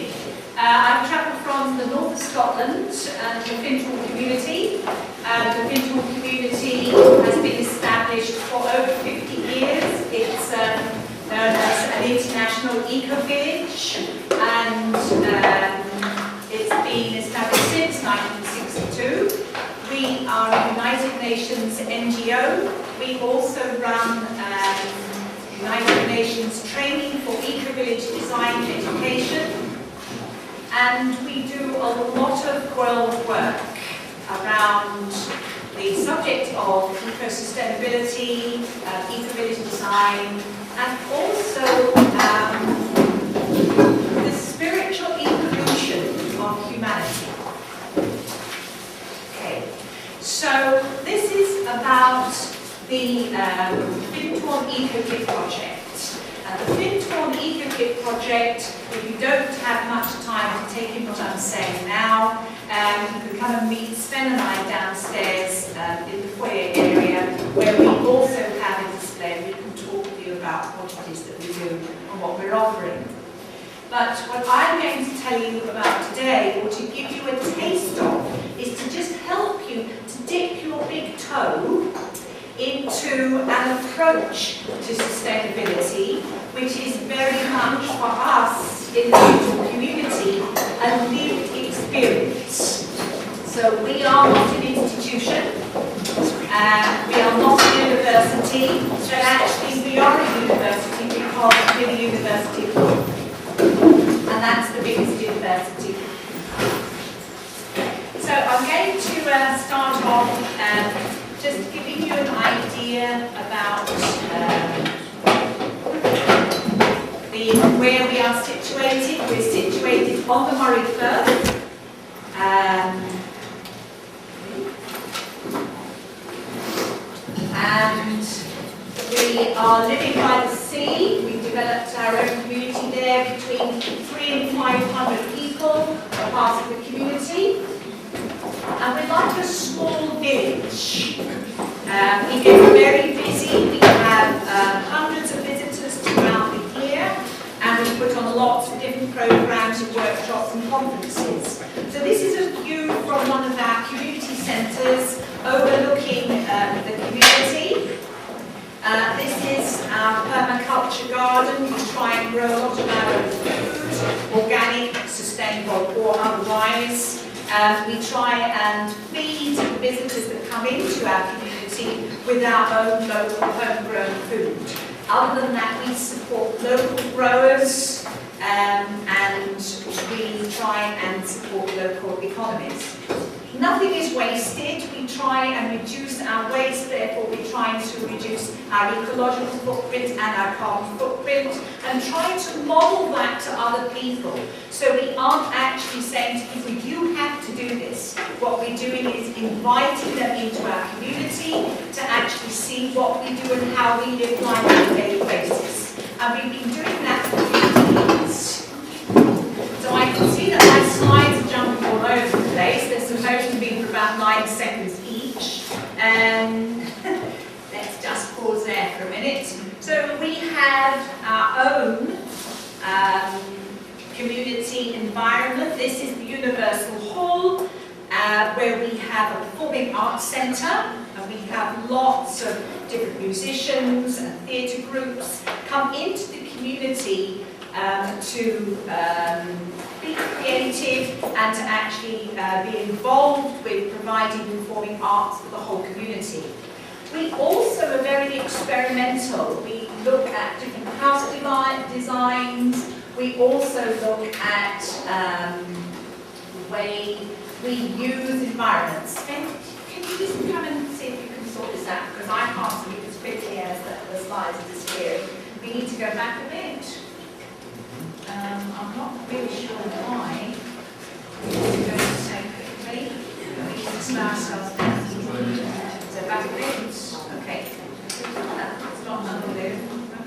me. I've travelled from the north of Scotland and the Fintal community. The Fintal community has been established for over 50 years. It's known as an international eco-village, and it's been established since 1962. We are a United Nations NGO. We also run United Nations training for eco-village design education, and we do a lot of world work around the subject of eco-sustainability, eco-village design, and also the spiritual evolution of humanity. Okay, so this is about the Fintorn Eco-Kit project. The Fintorn Eco-Kit project, if you don't have much time to take in what I'm saying now, you can come and meet Sven and I downstairs in the foyer area, where we also have a display. We can talk to you about what it is that we do and what we're offering. But what I'm going to tell you about today, or to give you a taste of, is to just help you to dip your big toe into an approach to sustainability, which is very much for us in the digital community a lived experience. So we are not an institution, we are not a university, but actually we are a university because we're the University of Life, and that's the biggest university. So I'm going to start off just giving you an idea about where we are situated. We're situated on the Moray Firth. And we are living by the sea. We developed our own community there. Between 300 and 500 people are part of the community. And we're like a small village. It gets very busy. We have hundreds of visitors throughout the year, and we put on lots of different programs and workshops and conferences. So this is a view from one of our community centres overlooking the community. This is our permaculture garden. We try and grow a lot of our own food, organic, sustainable or otherwise. We try and feed the visitors that come into our community with our own local homegrown food. Other than that, we support local growers and we try and support local economies. Nothing is wasted. We try and reduce our waste, therefore we're trying to reduce our ecological footprint and our carbon footprint, and trying to model that to other people. So we aren't actually saying to people, you have to do this. What we're doing is inviting them into our community to actually see what we do and how we live life on a daily basis. And we've been doing that for 50 years. So I can see that my slides are jumping all over the place. They're supposed to be for about 9 seconds each. Let's just pause there for a minute. So we have our own community environment. This is the Universal Hall, where we have a performing arts centre, and we have lots of different musicians and theatre groups come into the community to be creative and to actually be involved with providing performing arts for the whole community. We also are very experimental. We look at different house designs. We also look at the way we use environments. And can you just come and see if you can sort this out? Because I can't see it as quickly as the slides are disappearing. We need to go back a bit. I'm not really sure why. It's going so quickly. We can slow ourselves down. So back a bit. Okay. That's not another bit.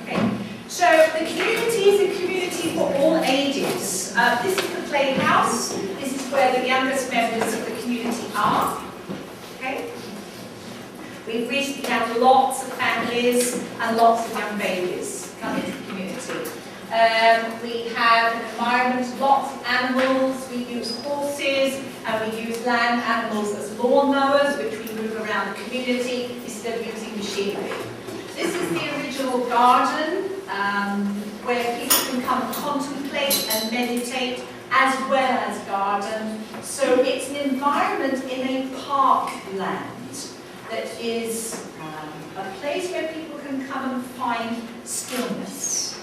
Okay. So the community is a community for all ages. This is the playhouse. This is where the youngest members of the community are. Okay. We've recently had lots of families and lots of young babies come into the community. We have an environment, lots of We use land animals as lawn mowers, which we move around the community instead of using machinery. This is the original garden, where people can come and contemplate and meditate, as well as garden. So it's an environment in a parkland that is a place where people can come and find stillness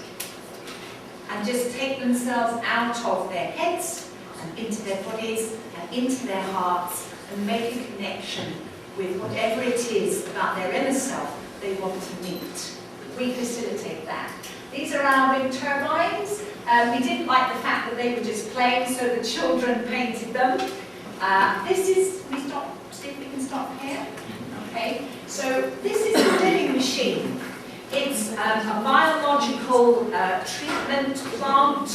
and just take themselves out of their heads and into their bodies and into their hearts and make a connection with whatever it is about their inner self they want to meet. We facilitate that. These are our wind turbines. We didn't like the fact that they were just plain, so the children painted them. This is, see if we can stop here. Okay, so this is a living machine. It's a biological treatment plant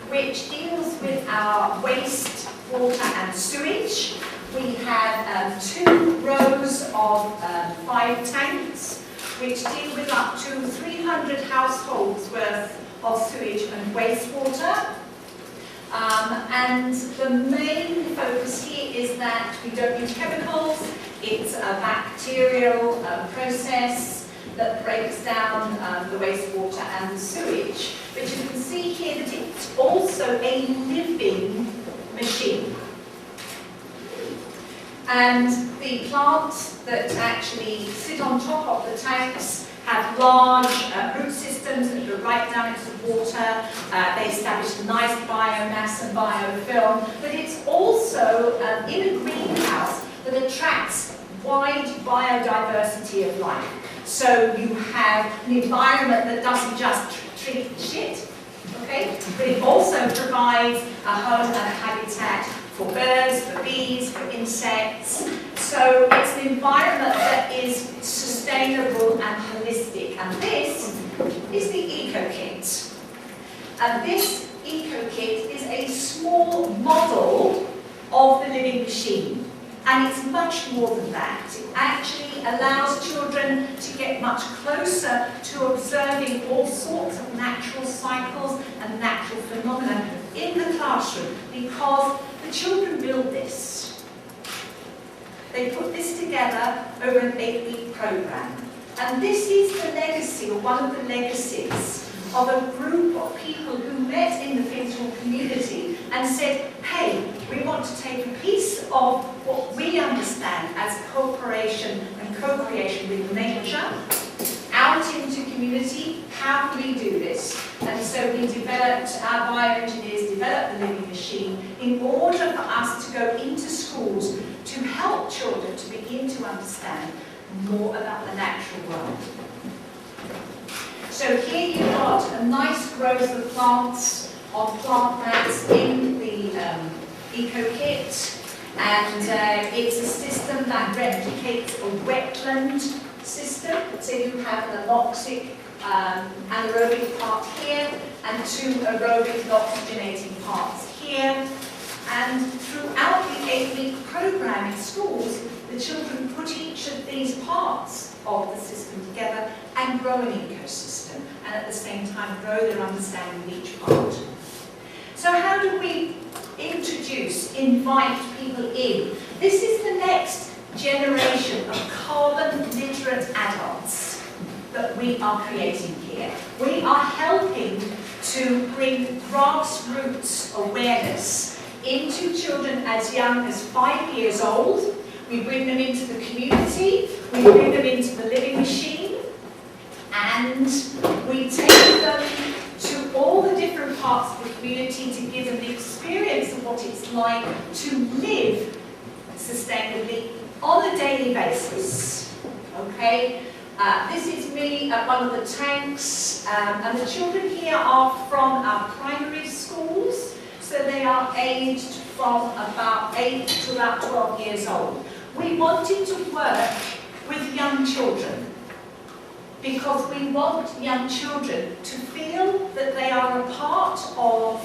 which deals with our waste, water and sewage. We have 2 rows of 5 tanks which deal with up to 300 households worth of sewage and wastewater. And the main focus here is that we don't use chemicals. It's a bacterial process that breaks down the wastewater and the sewage. But you can see here that it's also a living machine. And the plants that actually sit on top of the tanks have large root systems that go right down into the water. They establish a nice biomass and biofilm, but it's also in a greenhouse that attracts wide biodiversity of life. So you have an environment that doesn't just treat shit, okay? But it also provides a home and a habitat for birds, for bees, for insects. So it's an environment that is sustainable and holistic. And this is the eco-kit. And this eco-kit is a small model of the living machine. And it's much more than that. It actually allows children to get much closer to observing all sorts of natural cycles and natural phenomena in the classroom, because the children build this. They put this together over an 8-week program. And this is the legacy, or one of the legacies, of a group of people who met in the physical community and said, hey, we want to take a piece of what we understand as cooperation and co-creation with nature out into community. How can we do this? And so we developed, our bioengineers developed the living machine in order for us to go into schools to help children to begin to understand more about the natural world. So here you've got a nice growth of plants on plant mats in the eco-kit, and it's a system that replicates a wetland system. So you have an anoxic anaerobic part here and 2 aerobic oxygenating parts here. And throughout the 8-week program in schools, the children put each of these parts of the system together and grow an ecosystem, and at the same time grow their understanding of each part. So how do we invite people in? This is the next generation of carbon literate adults that we are creating here. We are helping to bring grassroots awareness into children as young as 5 years old. We bring them into the community, we bring them into the living machine, and we take them to all the different parts of the community to give them the experience of what it's like to live sustainably on a daily basis. Okay? This is me at one of the tanks, and the children here are from our primary schools, so they are aged from about 8 to about 12 years old. We wanted to work with young children because we want young children to feel that they are a part of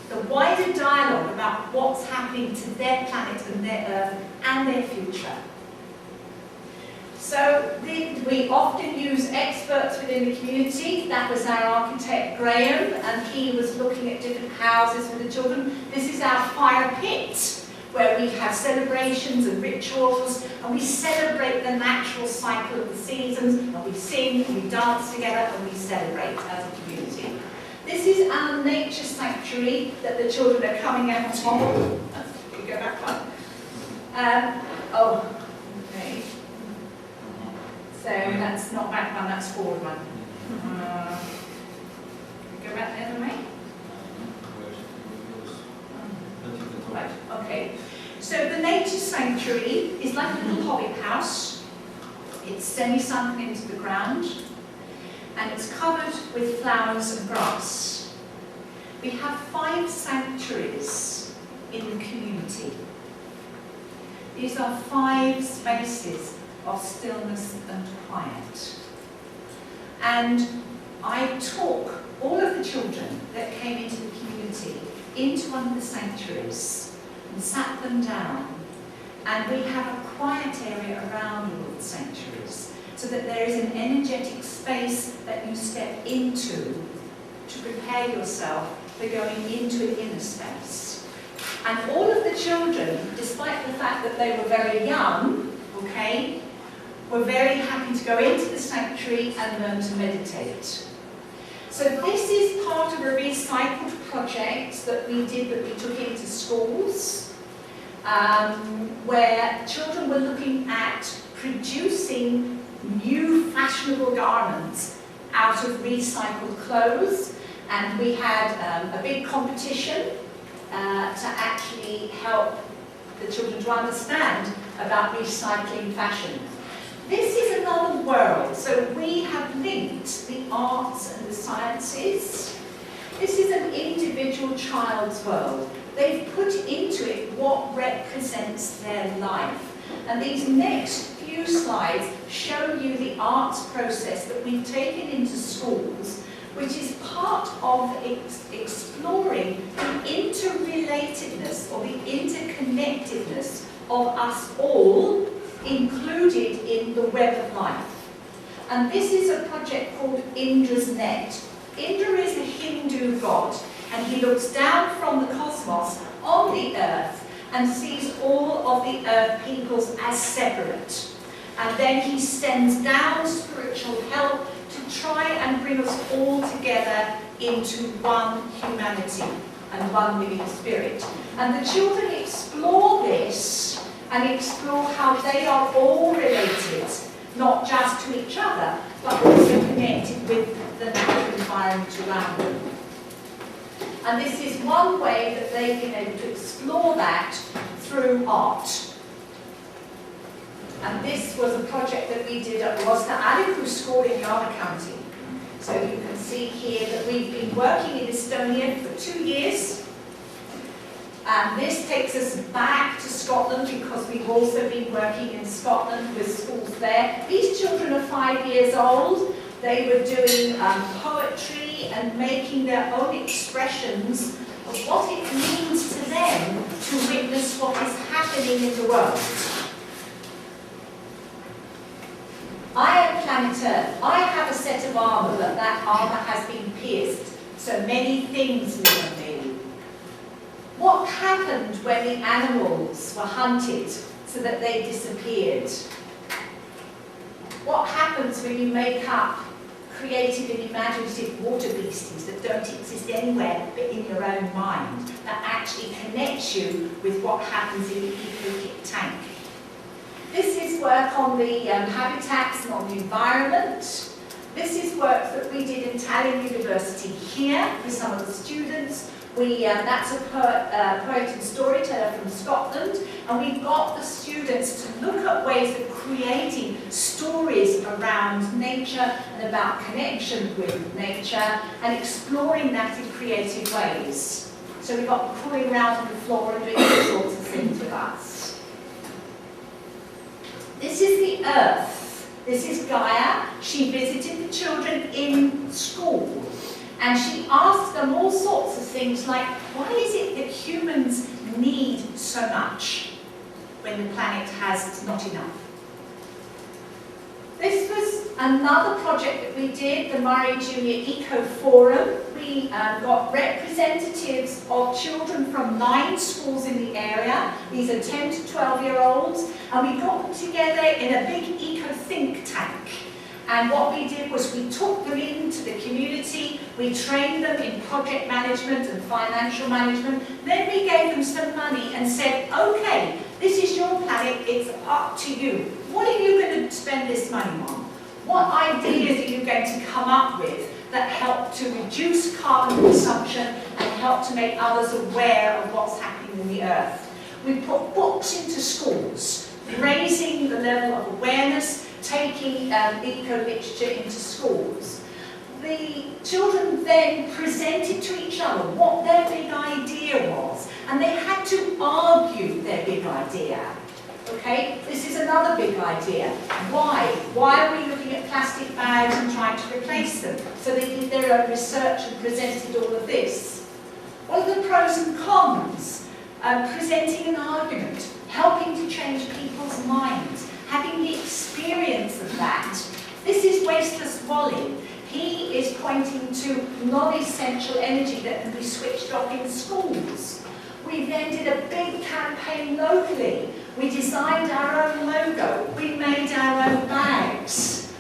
the wider dialogue about what's happening to their planet and their Earth and their future. So we often use experts within the community. That was our architect Graham, and he was looking at different houses for the children. This is our fire pit, where we have celebrations and rituals, and we celebrate the natural cycle of the seasons, and we sing, and we dance together, and we celebrate as a community. This is our nature sanctuary that the children are coming out of. You go back one. Okay. So that's not back one, that's forward one. Go back the other way. Right, okay. So the nature sanctuary is like a little hobbit house. It's semi-sunken into the ground, and it's covered with flowers and grass. We have 5 sanctuaries in the community. These are 5 spaces of stillness and quiet. And I took all of the children that came into the community into one of the sanctuaries and sat them down. And we have a quiet area around all of the sanctuaries so that there is an energetic space that you step into to prepare yourself for going into an inner space. And all of the children, despite the fact that they were very young, okay, were very happy to go into the sanctuary and learn to meditate. So this is part of a recycled project that we did, that we took into schools, where children were looking at producing new fashionable garments out of recycled clothes, and we had a big competition to actually help the children to understand about recycling fashion. This is another world, so we have linked the arts and the sciences. This is an individual child's world. They've put into it what represents their life. And these next few slides show you the arts process that we've taken into schools, which is part of exploring the interrelatedness or the interconnectedness of us all, included in the web of life. And this is a project called Indra's Net. Indra is a Hindu god, and he looks down from the cosmos on the earth and sees all of the earth peoples as separate. And then he sends down spiritual help to try and bring us all together into one humanity and one living spirit. And the children explore this and explore how they are all related, not just to each other, but also connected with the natural environment around them. And this is one way that they've been able to explore that through art. And this was a project that we did at Aluste School in Yarra County. So you can see here that we've been working in Estonia for 2 years. And this takes us back to Scotland because we've also been working in Scotland with schools there. These children are 5 years old. They were doing poetry and making their own expressions of what it means to them to witness what is happening in the world. I am planet Earth. I have a set of armour, but that armour has been pierced. So many things live on me. What happened when the animals were hunted so that they disappeared? What happens when you make up creative and imaginative water beasties that don't exist anywhere but in your own mind, that actually connects you with what happens in the eco-kit tank? This is work on the habitats and on the environment. This is work that we did in Tallinn University here with some of the students. That's a poet and storyteller from Scotland, and we've got the students to look at ways of creating stories around nature and about connection with nature and exploring that in creative ways. So we've got crawling around on the floor and doing all sorts of things with us. This is the Earth. This is Gaia. She visited the children in school. And she asked them all sorts of things like, why is it that humans need so much when the planet has not enough? This was Another project that we did, the Murray Junior Eco Forum, we got representatives of children from 9 schools in the area. These are 10 to 12-year-olds, and we got them together in a big eco think tank. And what we did was we took them into the community, we trained them in project management and financial management, then we gave them some money and said, okay, this is your planet, it's up to you. What are you going to spend this money on? What ideas are you going to come up with that help to reduce carbon consumption and help to make others aware of what's happening in the earth? We put books into schools, raising the level of awareness, taking eco-literature into schools. The children then presented to each other what their big idea was, and they had to argue their big idea. Okay, this is another big idea. Why? Why are we looking at plastic bags and trying to replace them? So they did their own research and presented all of this. What are the pros and cons? Presenting an argument, helping to change people's minds, having the experience of that. This is Wasteless Wally. He is pointing to non-essential energy that can be switched off in schools. We then did a big campaign locally. We designed our own logo. We made our own bags.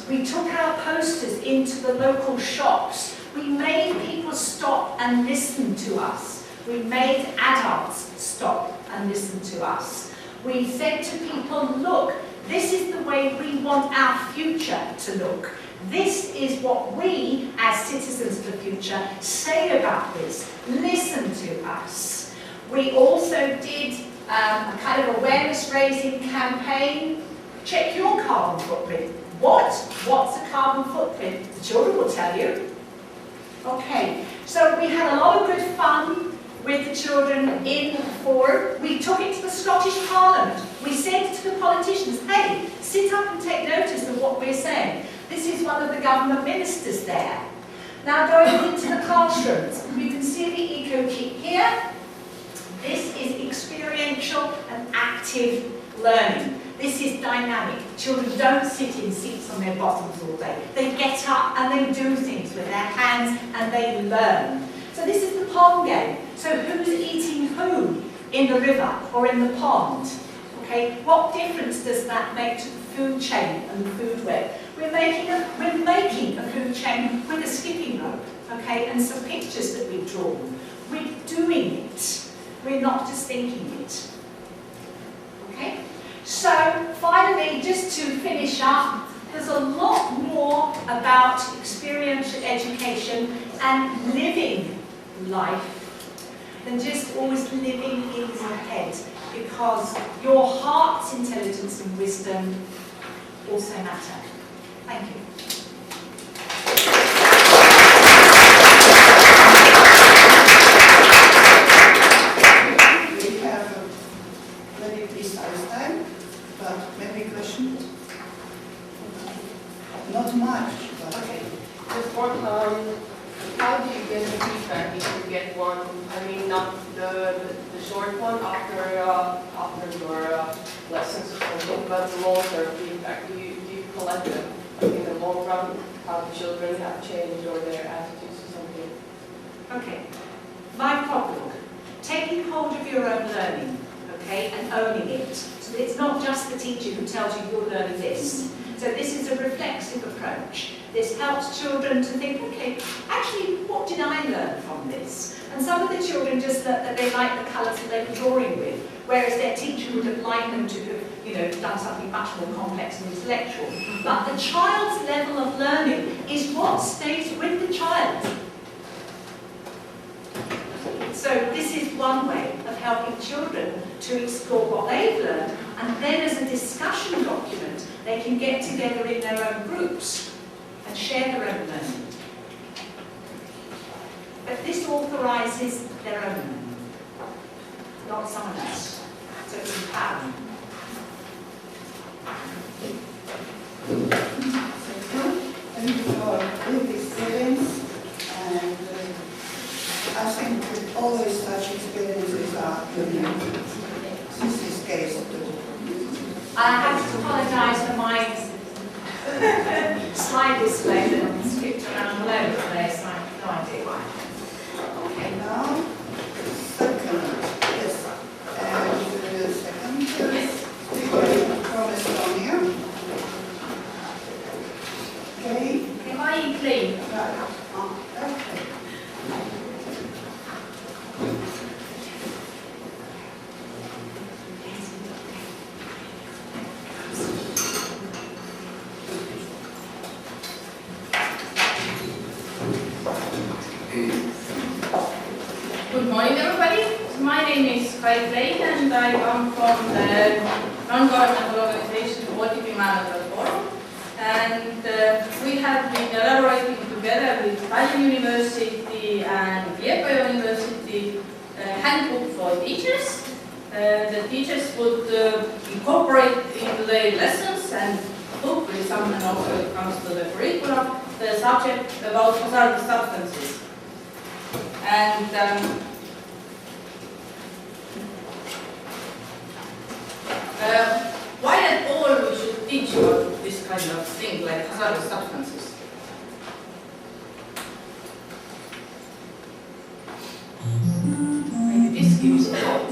We took our posters into the local shops. We made people stop and listen to us. We made adults stop and listen to us. We said to people, look, this is the way we want our future to look. This is what we, as citizens of the future, say about this. Listen to us. We also did a kind of awareness-raising campaign. Check your carbon footprint. What's a carbon footprint? The children will tell you. Okay, so we had a lot of good fun with the children in the forum. We took it to the Scottish Parliament. We said to the politicians, hey, sit up and take notice of what we're saying. This is one of the government ministers there. Now going into the classrooms, you can see the eco kit here. This is experiential and active learning. This is dynamic. Children don't sit in seats on their bottoms all day. They get up and they do things with their hands and they learn. So this is the pond game. So who's eating who in the river or in the pond? Okay, what difference does that make to the food chain and the food web? We're making a food chain with a skipping rope, okay, and some pictures that we've drawn. We're doing it. We're not just thinking it. Okay? So finally, just to finish up, there's a lot more about experiential education and living life than just always living in your head, because your heart's intelligence and wisdom also matter. Thank you. We have a very precise time, but maybe questions? Not much, but Okay. Just one, how do you get the feedback if you get one? I mean, not the short one after your lessons or something, but the long-term feedback. Do you collect them in the long run? How the children have changed or their attitudes or something? Okay. My problem. Taking hold of your own learning, okay, and owning it. So it's not just the teacher who tells you you're learning this. So this is a reflexive approach. This helps children to think, okay, actually, what did I learn from this? And some of the children just learned that they like the colours that they were drawing with, whereas their teacher would have liked them to have, done something much more complex and intellectual. But the child's level of learning is what stays with the child. So this is one way of helping children to explore what they've learned, and then as a discussion document, they can get together in their own groups and share their own learning. But this authorises their own learning, not someone else. So it's empowering. thank you for good experience, and I think that always such experiences are unique. This is case too. I have to apologise for my Klein and I come from the non-governmental organization Baltic Management Forum. And we have been elaborating together with Tallinn University and Liepaja University handbook for teachers. The teachers would incorporate into their lessons and hopefully someone also comes to the curriculum the subject about hazardous substances. And why at all we should teach about this kind of thing like hazardous substances? Maybe this gives a thought.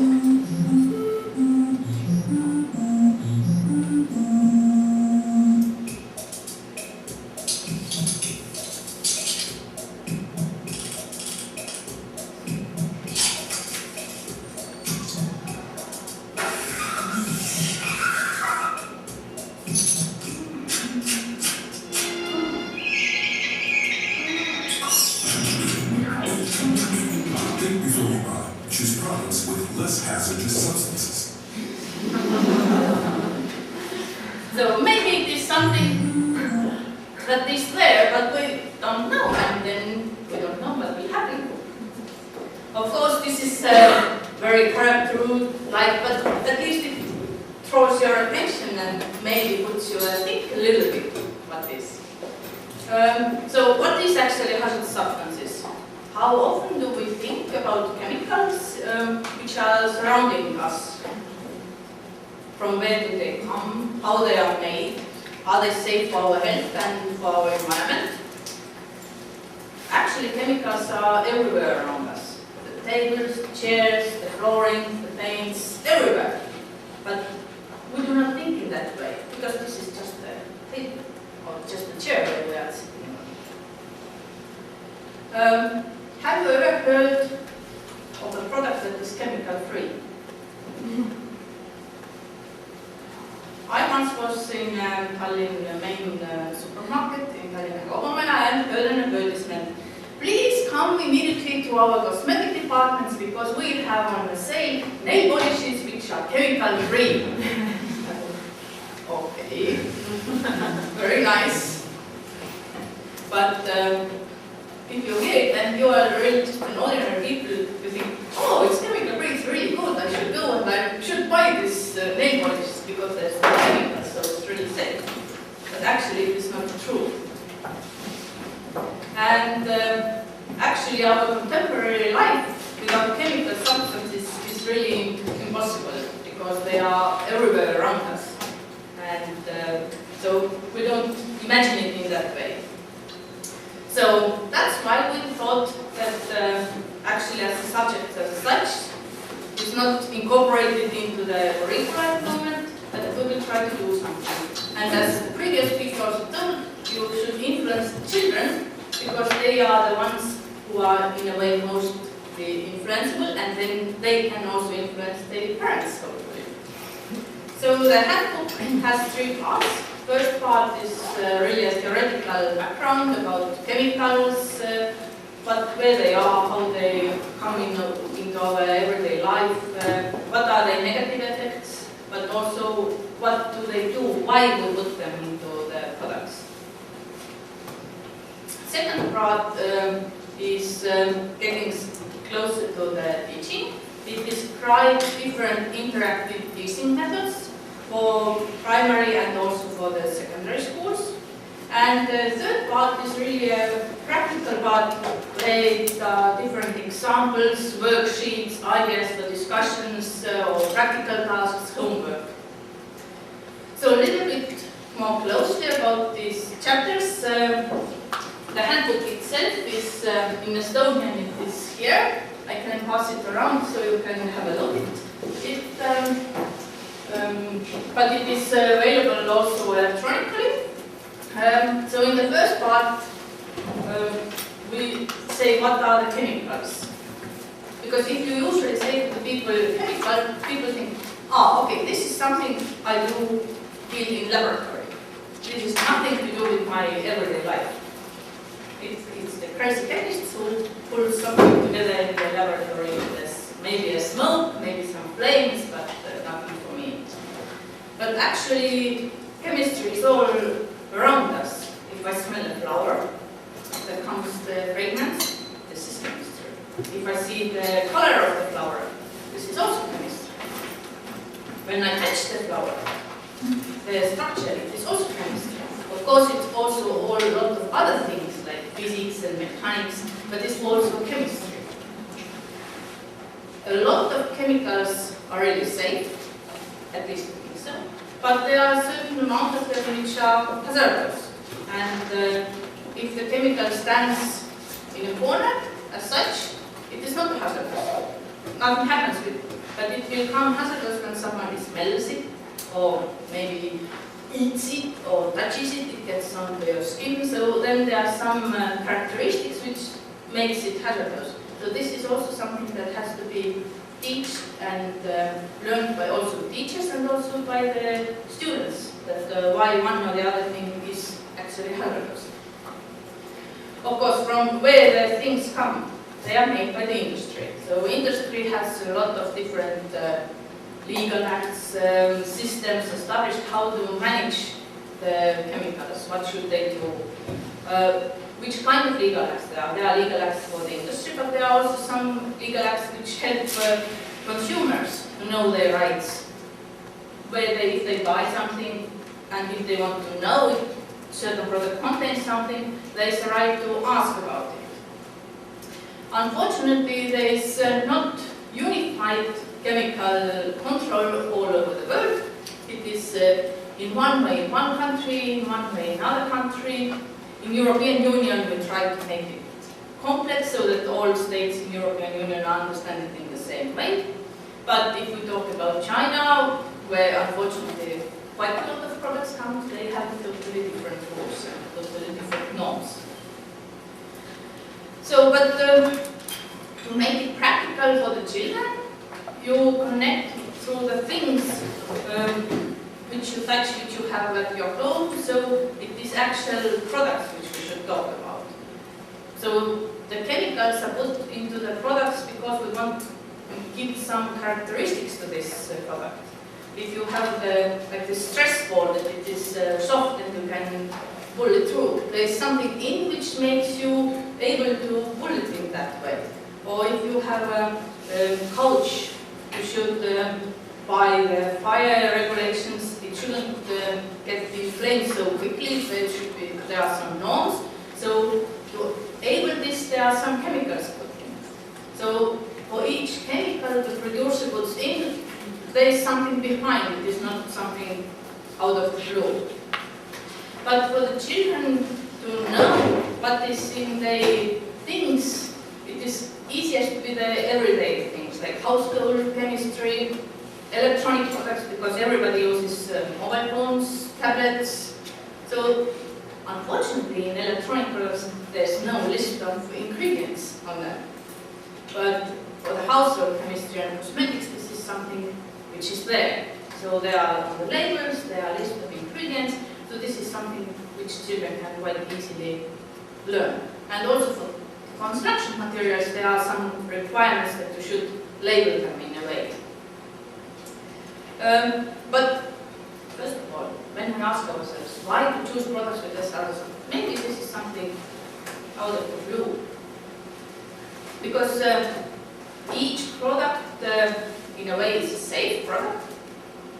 Choose products with less hazardous substances. So maybe it is something that is there, but we don't know, and then we don't know what will happen. Of course, this is a very correct rule, but at least it throws your attention and maybe puts you to think a little bit what is. So what is actually hazardous substances? How often do we think about chemicals which are surrounding us? From where do they come? How they are made? Are they safe for our health and for our environment? Actually, chemicals are everywhere around us. The tables, the chairs, the flooring, the paints, everywhere. But we do not think in that way, because this is just a table or just a chair where we are sitting on. Have you ever heard of a product that is chemical-free? I once was in Tallinn main supermarket in Tallinna Kaubamaja and heard an advertisement. Please come immediately to our cosmetic departments because we have on the sale nail polishes which are chemical-free. Okay, very nice. But if you hear it and you are really just an ordinary people, you think, oh, it's chemical-free, it's really good, I should go and I should buy this nail polish because there's no chemicals, so it's really safe. But actually, it is not true. And actually, our contemporary life without chemical substances is really impossible because they are everywhere around us. And so we don't imagine it in that way. So that's why we thought that actually as a subject as such is not incorporated into the curriculum at the moment, but we will try to do something. And as the previous speaker also told, you should influence children because they are the ones who are in a way most influenceable, and then they can also influence their parents hopefully. So the handbook has 3 parts. First part is really a theoretical background about chemicals, where they are, how they come into our everyday life, what are their negative effects, but also what do they do, why we put them into the products. Second part is getting closer to the teaching. It describes different interactive teaching methods for primary and also for the secondary schools. And the third part is really a practical part with different examples, worksheets, ideas for discussions, or practical tasks, homework. So a little bit more closely about these chapters. The handbook itself is in Estonian, it is here. I can pass it around so you can have a look at it. But it is available also electronically. So in the first part, we say what are the chemicals. Because if you usually say to the people chemical, people think, okay, this is something I do in laboratory. This is nothing to do with my everyday life. It's the crazy chemists who pull something together in the laboratory. There's maybe a smoke, maybe some But actually, chemistry is all around us. If I smell a flower, there comes the fragrance, this is chemistry. If I see the color of the flower, this is also chemistry. When I touch the flower, the structure, it is also chemistry. Of course, it's also a lot of other things like physics and mechanics, but it's also chemistry. A lot of chemicals are really safe, at least I think so, but there are a certain amount of them which are hazardous. And if the chemical stands in a corner, as such, it is not hazardous. Nothing happens with it, but it will become hazardous when somebody smells it, or maybe eats it, or touches it, it gets onto your skin. So then there are some characteristics which makes it hazardous. So this is also something that has to be taught and learned by also teachers and also by the students, that why one or the other thing is actually hazardous. Of course, from where the things come, they are made by the industry. So industry has a lot of different legal acts, systems established how to manage the chemicals, what should they do, which kind of legal acts there are. There are legal acts for the industry, but there are also some legal acts which help consumers to know their rights. Where if they buy something and if they want to know if certain product contains something, there is a right to ask about it. Unfortunately, there is not unified chemical control all over the world. It is in one way in one country, in one way in another country. In European Union, we try to make it complex so that all states in European Union understand it in the same way. But if we talk about China, where unfortunately quite a lot of products come, they have totally different rules and totally different norms. So, but to make it practical for the children, you connect through the things which you touch, which you have at your home. So it is actual products which we should talk about. So the chemicals are put into the products because we want to give some characteristics to this product. If you have like the stress ball, that it is soft and you can pull it through, there is something in which makes you able to pull it in that way. Or if you have a couch, you should by the fire regulations, it shouldn't get inflamed so quickly, so there are some norms. So to enable this, there are some chemicals put in. So for each chemical the producer puts in, there is something behind it. It is not something out of the blue. But for the children to know what is in the things, it is easiest with the everyday things like household chemistry, electronic products, because everybody uses mobile phones, tablets. So unfortunately in electronic products there's no list of ingredients on them. But for the household chemistry and cosmetics, this is something which is there. So there are on the labels, there are lists of ingredients, so this is something which children can quite easily learn. And also for construction materials, there are some requirements that you should label them in a way. But first of all, when we ask ourselves why to choose products with less aerosol, maybe this is something out of the blue. Because each product, in a way, is a safe product.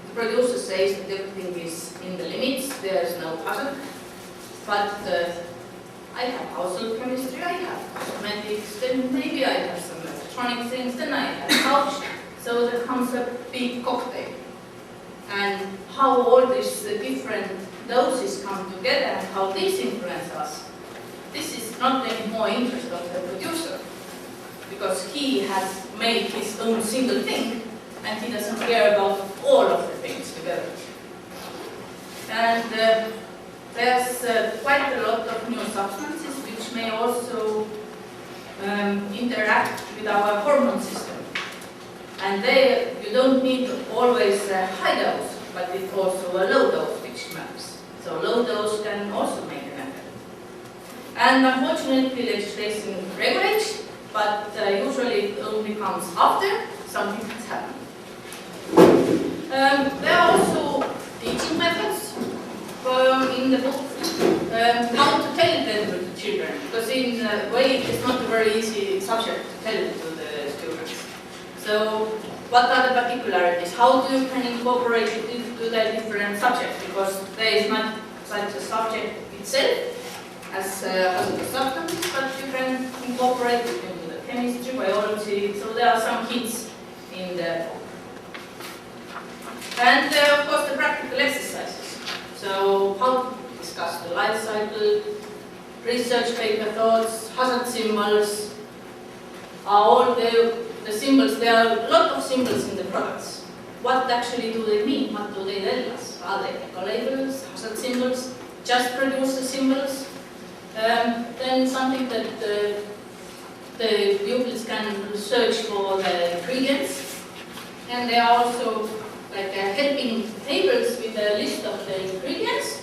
The producer says that everything is in the limits, there is no hazard. But I have household chemistry, I have cosmetics, then maybe I have some electronic things, then I have couch. So there comes a big cocktail. And how all these different doses come together and how these influence us, this is not any more interest of the producer, because he has made his own single thing and he doesn't care about all of the things together. And there's quite a lot of new substances which may also interact with our hormone system. And you don't need always a high dose, but it's also a low dose which matters. So low dose can also make an effect. And unfortunately legislation regulates, but usually it only comes after something has happened. There are also the in the book how to tell them to the children, because in a way it's not a very easy subject to tell to the students. So what are the particularities? How do you can incorporate it into the different subjects? Because there is not such a subject itself as a substance, but you can incorporate it into the chemistry, biology. So there are some hints in the book. And of course the practical exercises. So how to discuss the life cycle, research paper thoughts, hazard symbols, all the symbols. There are a lot of symbols in the products. What actually do they mean? What do they tell us? Are they eco-labels, hazard symbols, just produce the symbols? Then something that the pupils can search for the ingredients. And there are also like helping tables with a list of the ingredients,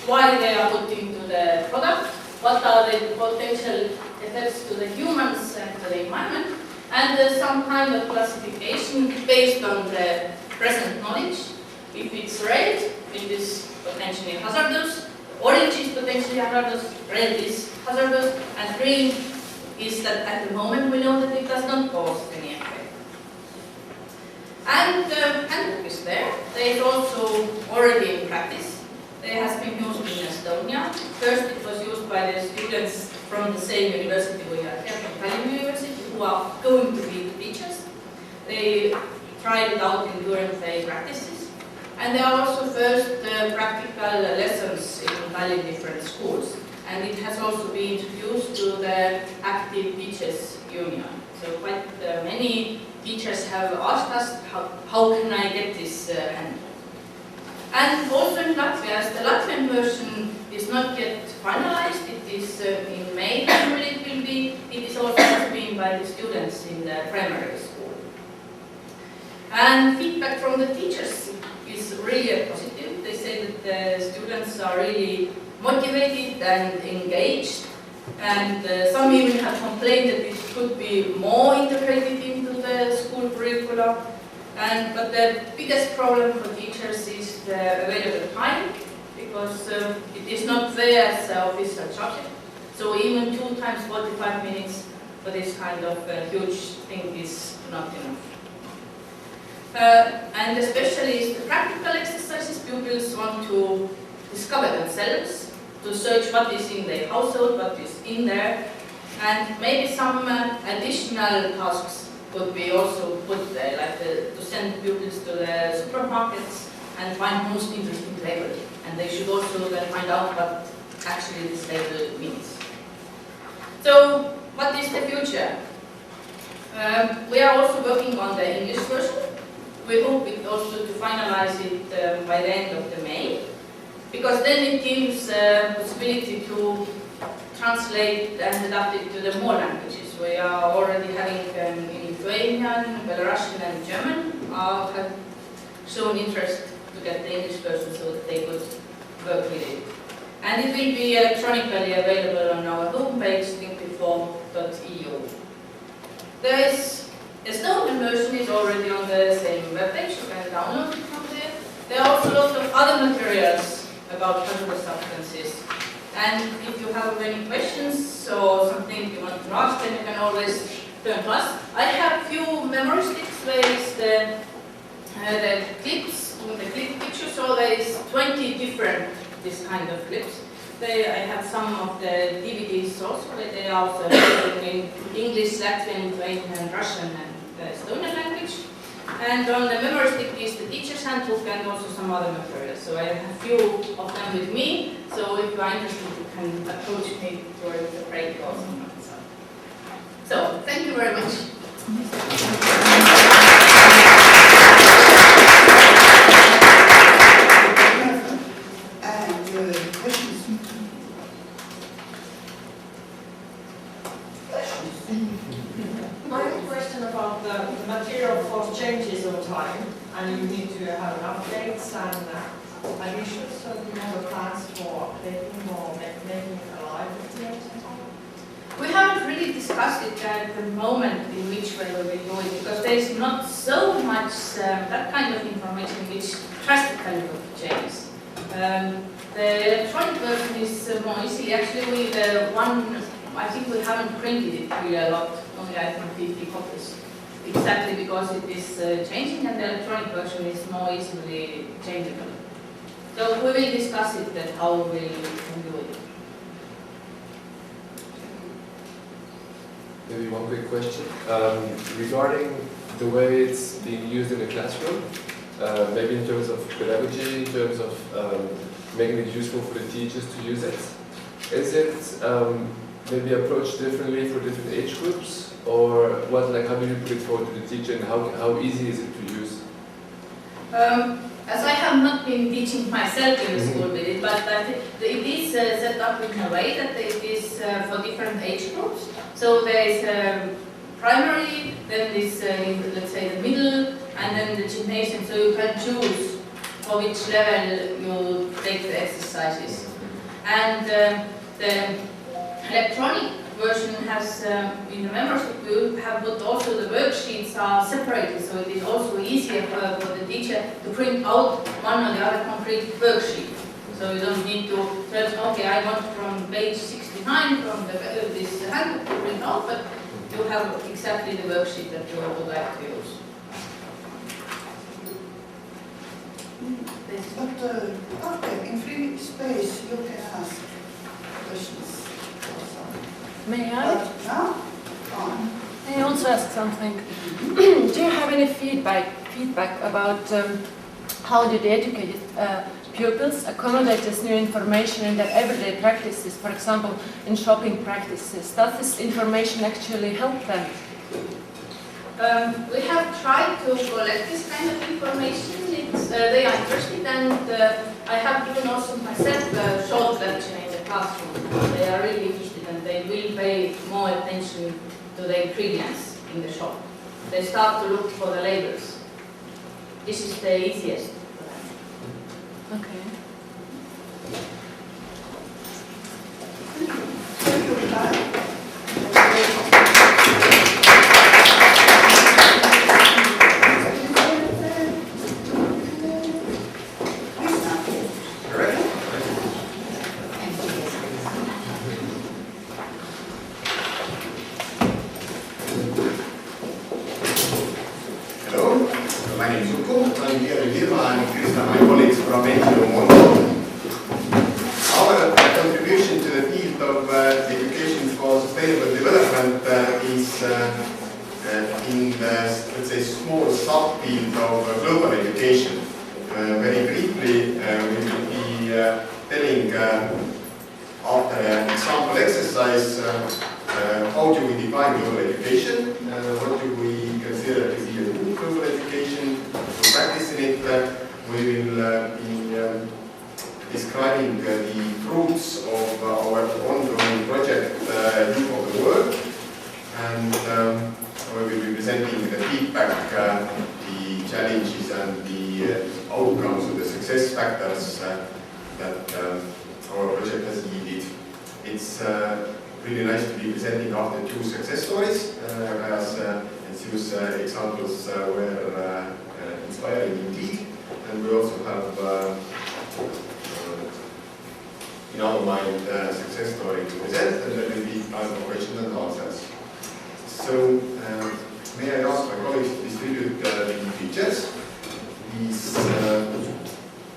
why they are put into the product, what are the potential effects to the humans and to the environment, and some kind of classification based on the present knowledge. If it's red, it is potentially hazardous, orange is potentially hazardous, red is hazardous, and green is that at the moment we know that it does not cause any effect. And the handbook is there. There is also already in practice. It has been used in Estonia. First it was used by the students from the same university we are here, from Klein University, who are going to be the teachers. They tried it out during their practices. And there are also first practical lessons in Tallinn different schools. And it has also been introduced to the Active Teachers Union. So quite many teachers have asked us, how can I get this handbook? And also in Latvia, the Latvian version is not yet finalized. It is in May, probably it will be. It is also being by the students in the primary school. And feedback from the teachers is really positive. They say that the students are really motivated and engaged. And some even have complained that it could be more integrated into the school curricula. But the biggest problem for teachers is the available time, because it is not there as an official subject. So even 2 times 45 minutes for this kind of huge thing is not enough. And especially the practical exercises, pupils want to discover themselves, to search what is in their household, what is in there, and maybe some additional tasks could be also put there, like to send pupils to the supermarkets and find most interesting label. And they should also then find out what actually this label means. So, what is the future? We are also working on the English version. We hope it also to finalize it by the end of the May, because then it gives possibility to translate and adapt it to the more languages. We are already having in Lithuanian, Belarusian and German have shown interest to get the English version so that they could work with it. And it will be electronically available on our homepage, linkbefore.eu. There is Estonian version is already on the same webpage, you can download it from there. There are also a lot of other materials about hazardous substances. And if you have any questions or something you want to ask, then you can always turn to us. I have a few memory sticks where is the clips, the clip pictures, so there is 20 different this kind of clips. I have some of the DVDs also, but they are also available in English, Latvian, Lithuanian, and Russian and Estonian language. And on the memory stick is the teacher's handbook and also some other materials. So I have a few of them with me. So if you are interested, you can approach me during the break or something. So thank you very much. I have a question about the material, of course, changes over time, and you need to have updates and additions. So do you have plans for updating or making it alive with changes? We haven't really discussed it at the moment in which way we will do it, because there is not so much that kind of information which drastically would change. The electronic version is more easy. Actually, the one, I think we haven't printed it really a lot, only I think 50 copies. Exactly because it is changing and the electronic version is more easily changeable. So we will discuss it, that how we can do it. Maybe one quick question regarding the way it's being used in the classroom, maybe in terms of pedagogy, in terms of making it useful for the teachers to use it. Is it maybe approached differently for different age groups, or what? Like, how do you put it forward to the teacher, and how easy is it to use? As I have not been teaching myself in the school with it, but it is set up in a way that it is for different age groups. So there is primary, then this, let's say, the middle, and then the gymnasium. So you can choose for which level you take the exercises. And the electronic version has, in the membership, you have put also the worksheets are separated, so it is also easier for the teacher to print out one or the other concrete worksheet. So you don't need to search, okay, I want from page 69 from this handbook to print out, but you have exactly the worksheet that you would like to use. But okay, in free space you can ask questions. May I? But now, on. May I also ask something? Do you have any feedback about how do the educated pupils accommodate this new information in their everyday practices, for example, in shopping practices? Does this information actually help them? We have tried to collect this kind of information. They are interested, and I have given also myself a short lecture in the classroom. They are really interested, and they will pay more attention to the ingredients in the shop. They start to look for the labels. This is the easiest for them. Okay. Thank you, Klein. My name is Uku. I'm here with Irma and Krista, my colleagues from NGO. Our contribution to the field of education for sustainable development is in the, let's say, small subfield of global education. Very briefly, we will be telling after an example exercise how do we define global education, what do we consider to be a good global education, to practice in it. We will be describing the fruits of our ongoing project Youth of the World, and we will be presenting the feedback, the challenges and the outcomes of the success factors that our project has yielded. It's really nice to be presenting after two success stories, as those examples were inspiring indeed. And we also have in our mind success story to present, and there will be time for questions and answers. So may I ask my colleagues to distribute the pictures? These,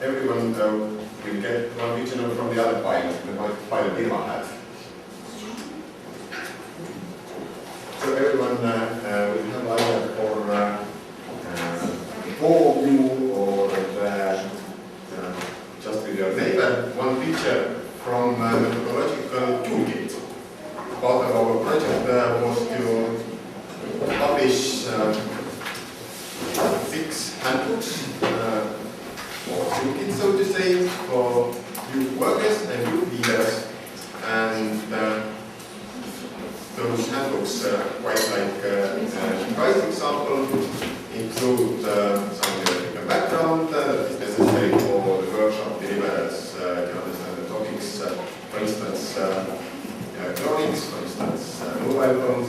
everyone will get one picture from the other pile, the pile Irma had. So everyone will have either for you or just with your neighbor, one picture from methodological toolkit. Part of our project was to publish 6 handbooks, or toolkits, so to say, for youth workers and youth leaders. And those handbooks, quite like Kai's example, include some theoretical background that is necessary for the workshop deliverers to understand the topics. For instance, drawings, for instance, mobile phones,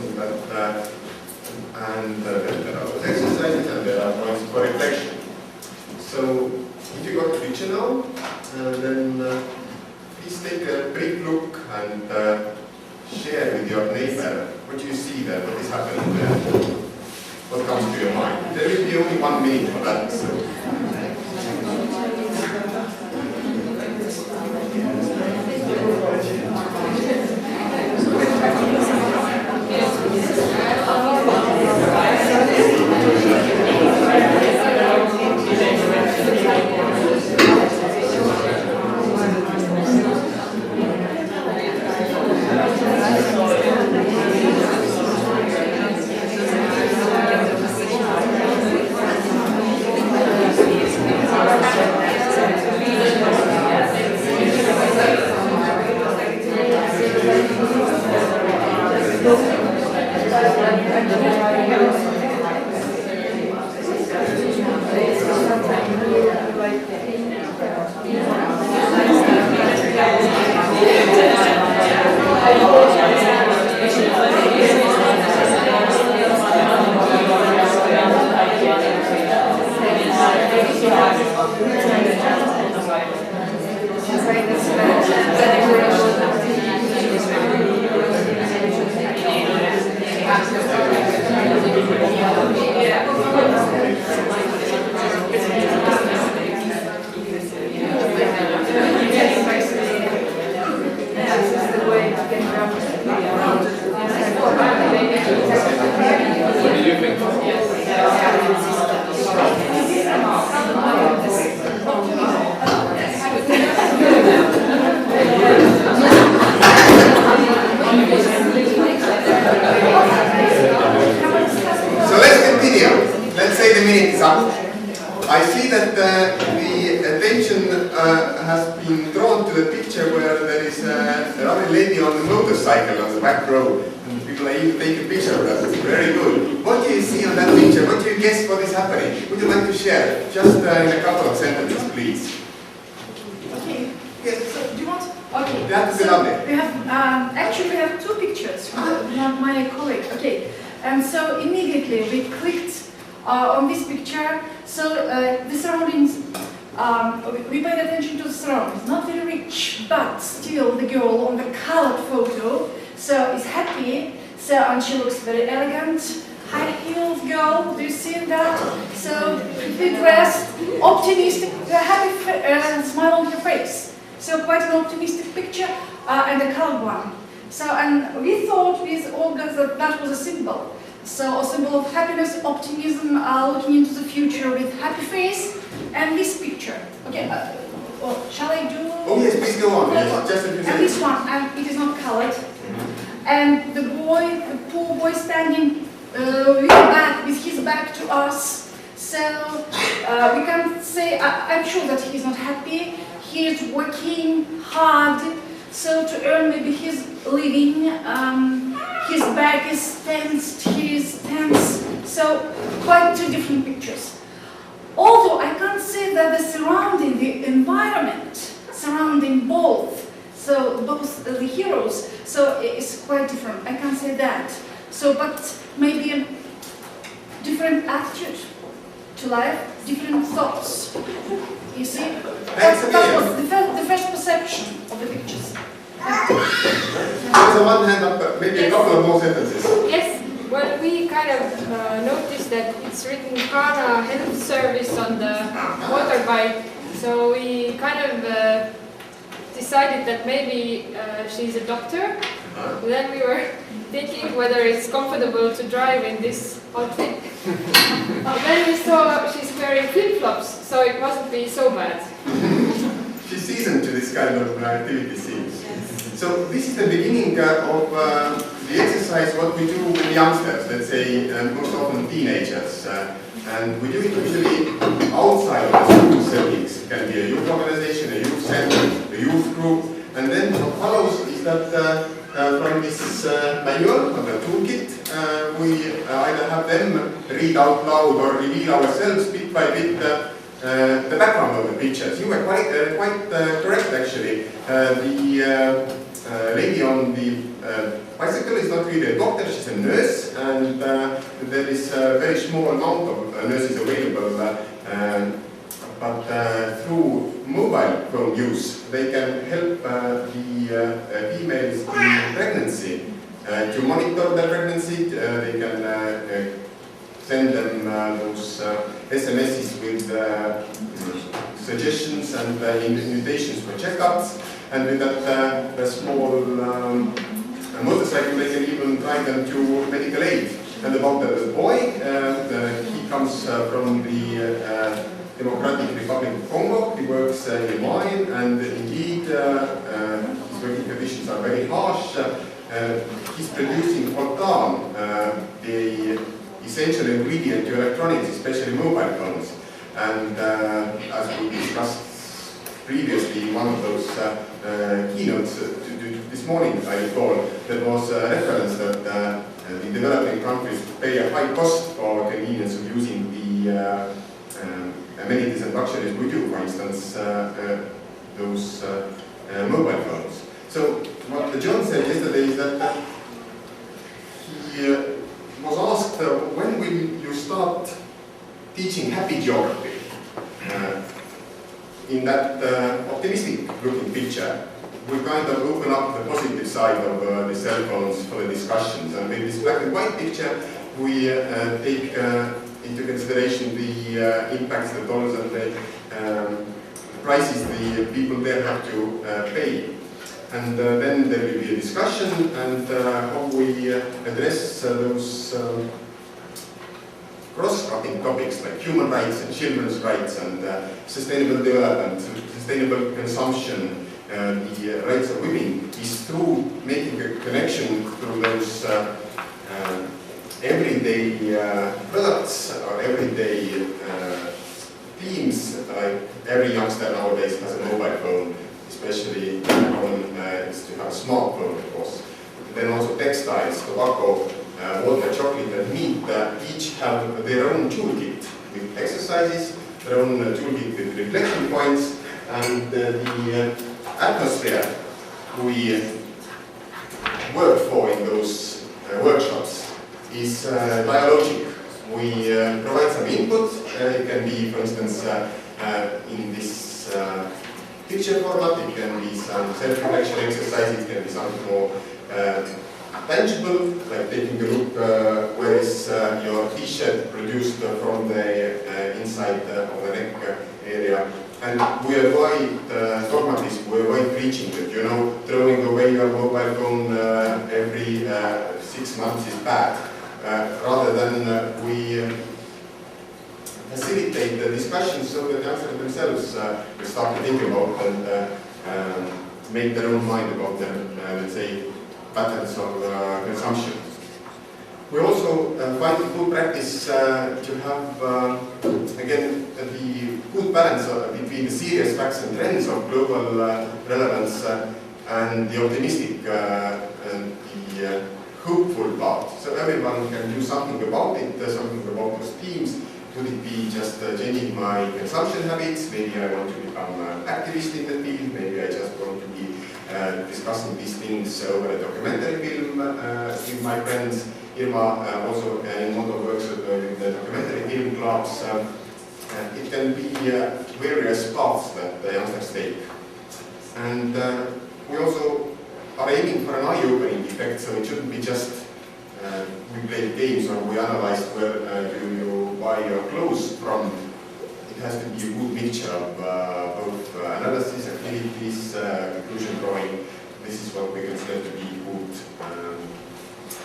and there are those exercises and there are points for reflection. So if you go to the picture now. And then please take a brief look and share with your neighbor what you see there, what is happening there, what comes to your mind. There will be only 1 minute for that. So. And she looks very elegant, high-heeled girl, do you see that? So, pretty dressed, optimistic, a happy smile on her face. So, quite an optimistic picture and a colored one. So, and we thought with all that that was a symbol. So, a symbol of happiness, optimism, looking into the future with happy face, and this picture. Okay, well, shall I do? Oh yes, please go on. Yes, just a few and this one, and it is not colored. And the boy, the poor boy standing with his back to us. So we can say, I'm sure that he's not happy. He is working hard, so to earn maybe his living. His back is tensed, he is tense. So quite two different pictures. Although I can't say that the surrounding, the environment surrounding both, so both the heroes, so it's quite different. I can't say that. So, but maybe a different attitude to life, different thoughts. You see, that was the first perception of the pictures. There's a one hand up, maybe a couple of more sentences. Yes. Well, we kind of noticed that it's written Kana Health Service on the motorbike, so we kind of decided that maybe she's a doctor. Then we were thinking whether it's comfortable to drive in this outfit. Then we saw she's wearing flip-flops, so it mustn't be so bad. She's seasoned to this kind of activity, seems. So this is the beginning of the exercise what we do with youngsters, let's say most often teenagers. And we do it usually outside of the school settings. It can be a youth organization, a youth center, a youth group. And then what follows is that from this manual or the toolkit, we either have them read out loud or reveal ourselves bit by bit the background of the pictures. You were quite correct actually. The lady on the bicycle is not really a doctor, she's a nurse, and there is a very small amount of nurses available, but through smartphone use. They can help the females in pregnancy to monitor their pregnancy. They can send them those SMSs with suggestions and invitations for checkups. And with that the small motorcycle, they can even drive them to medical aid. And about the boy, he comes from the Democratic Republic of Congo. He works in mine, and indeed his working conditions are very harsh. He's producing coltan, the essential ingredient to electronics, especially mobile phones. And as we discussed previously in one of those keynotes this morning, I recall, there was a reference that the developing countries pay a high cost for convenience of using the amenities and luxuries we do, for instance, those mobile phones. So what John said yesterday is that he was asked, when will you start teaching happy geography? In that optimistic looking picture, we kind of open up the positive side of the cell phones for the discussions. And with this black and white picture, we take into consideration the impacts, the dollars and the prices the people there have to pay. And then there will be a discussion and how we address those cross-cutting topics like human rights and children's rights and sustainable development, sustainable consumption, the rights of women, is through making a connection through those everyday products or everyday themes. Like every youngster nowadays has a mobile phone, especially one is to have a smartphone, of course. And then also textiles, tobacco, water, chocolate and meat each have their own toolkit with exercises, their own toolkit with reflection points, and the atmosphere we work for in those workshops is dialogic. We provide some input. It can be, for instance, in this picture format, it can be some self-reflection exercises, it can be something more tangible, like taking a look where is your t-shirt produced from the inside of the neck area. And we avoid dogmatism, we avoid preaching that, you know, throwing away your mobile phone every 6 months is bad. Rather than we facilitate the discussion so that the youngsters themselves will start to think about and make their own mind about their, let's say, patterns of consumption. We also find it good practice to have, again, the good balance between the serious facts and trends of global relevance and the optimistic and the hopeful part. So everyone can do something about it, something about those themes. Would it be just changing my consumption habits? Maybe I want to become an activist in the field. Maybe I just want to be discussing these things over a documentary film with my friends. Irma also in one of works with the documentary film clubs. It can be various paths that the youngsters take. And we also are aiming for an eye-opening effect, so it shouldn't be just we play games or we analyze where do you buy your clothes from. It has to be a good mixture of both analysis, activities, conclusion drawing. This is what we consider to be good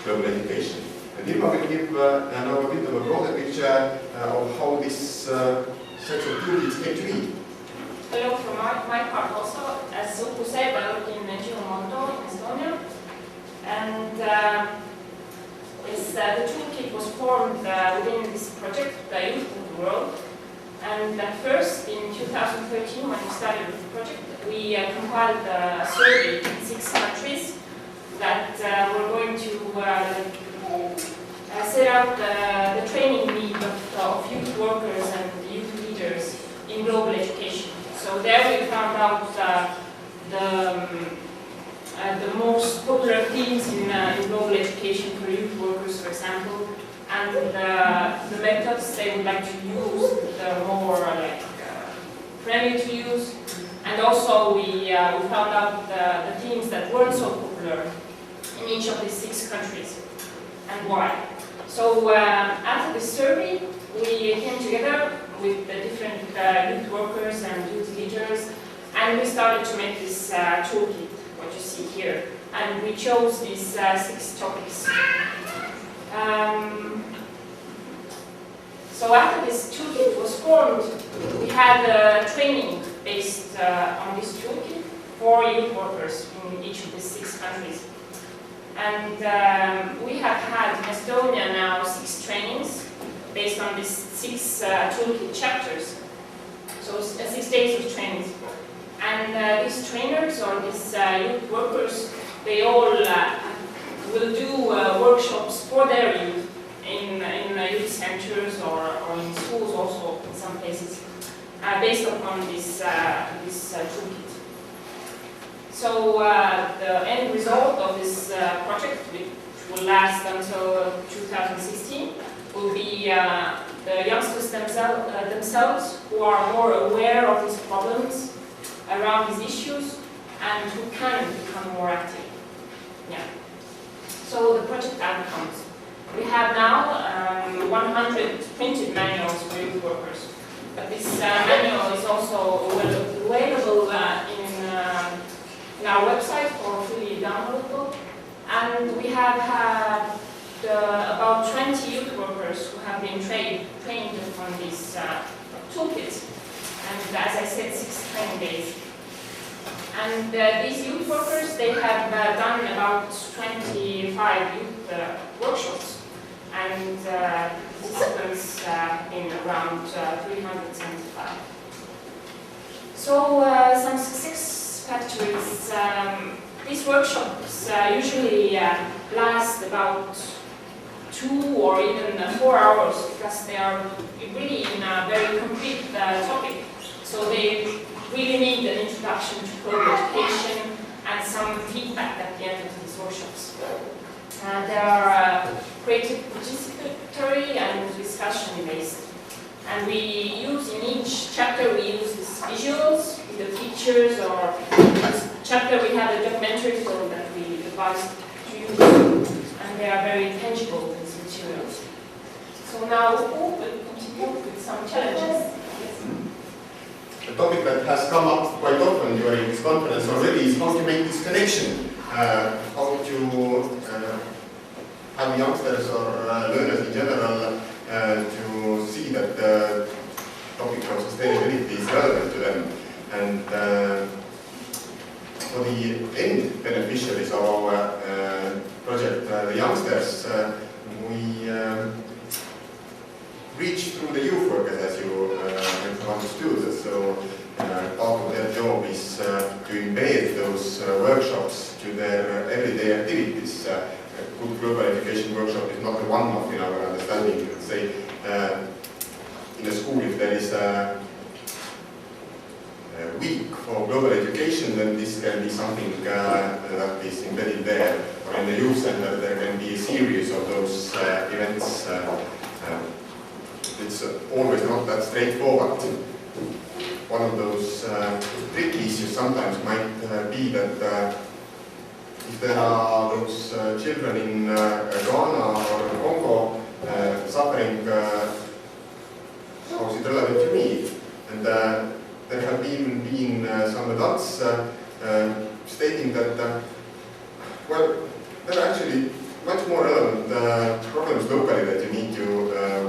global education. And Irma will give now a bit of a broader picture of how this set of toolkits came to be. Hello from my part also. As Uku said, I work in in Estonia. And the toolkit was formed within this project, the Youth of the World. And at first, in 2013, when we started with the project, we compiled a survey in 6 countries that were going to set out the training need of youth workers and youth leaders in global education. So there we found out the most popular themes in global education for youth workers, for example, and the methods they would like to use, the more friendly to use, and also we found out the themes that weren't so popular in each of these 6 countries and why. So after this survey, we came together with the different youth workers and youth leaders, and we started to make this toolkit, what you see here. And we chose these 6 topics. So after this toolkit was formed, we had training based on this toolkit for youth workers in each of the 6 countries. And we have had in Estonia now 6 trainings based on these 6 toolkit chapters. So 6 days of trainings. And these trainers or these youth workers, they all will do workshops for their youth in youth centers or in schools also in some places, based upon this toolkit. So the end result of this project, which will last until 2016, will be the youngsters themselves who are more aware of these problems around these issues and who can become more active. Yeah. So the project outcomes. We have now 100 printed manuals for youth workers, but this manual is also available in our website for fully downloadable, and we have had about 20 youth workers who have been trained on these toolkits, and as I said, 6 training days. And these youth workers, they have done about 25 youth workshops and participants in around 375. So some success factors. These workshops usually last about 2 or even 4 hours because they are really in a very concrete topic. So they really need an introduction to global education and some feedback at the end of these workshops. They are creative, participatory and discussion based. And we use in each chapter, we use these visuals, the features, or this chapter we have a documentary film that we advise to use. And they are very tangible, these materials. So now Uku will continue with some challenges. A topic that has come up quite often during this conference already is how to make this connection, how to have youngsters or learners in general to see that the topic of sustainability is relevant to them. And for the end beneficiaries of our project, the youngsters, we reach through the youth workers, as you have understood. So part of their job is to embed those workshops to their everyday activities. A good global education workshop is not a one-off in our understanding. Let's say in a school, if there is a week for global education, then this can be something that is embedded there. Or in the youth center, there can be a series of those events. It's always not that straightforward. One of those tricky issues sometimes might be that if there are those children in Ghana or Congo suffering, how is it relevant to me? And there have even been some adults stating that, well, there are actually much more relevant problems locally that you need to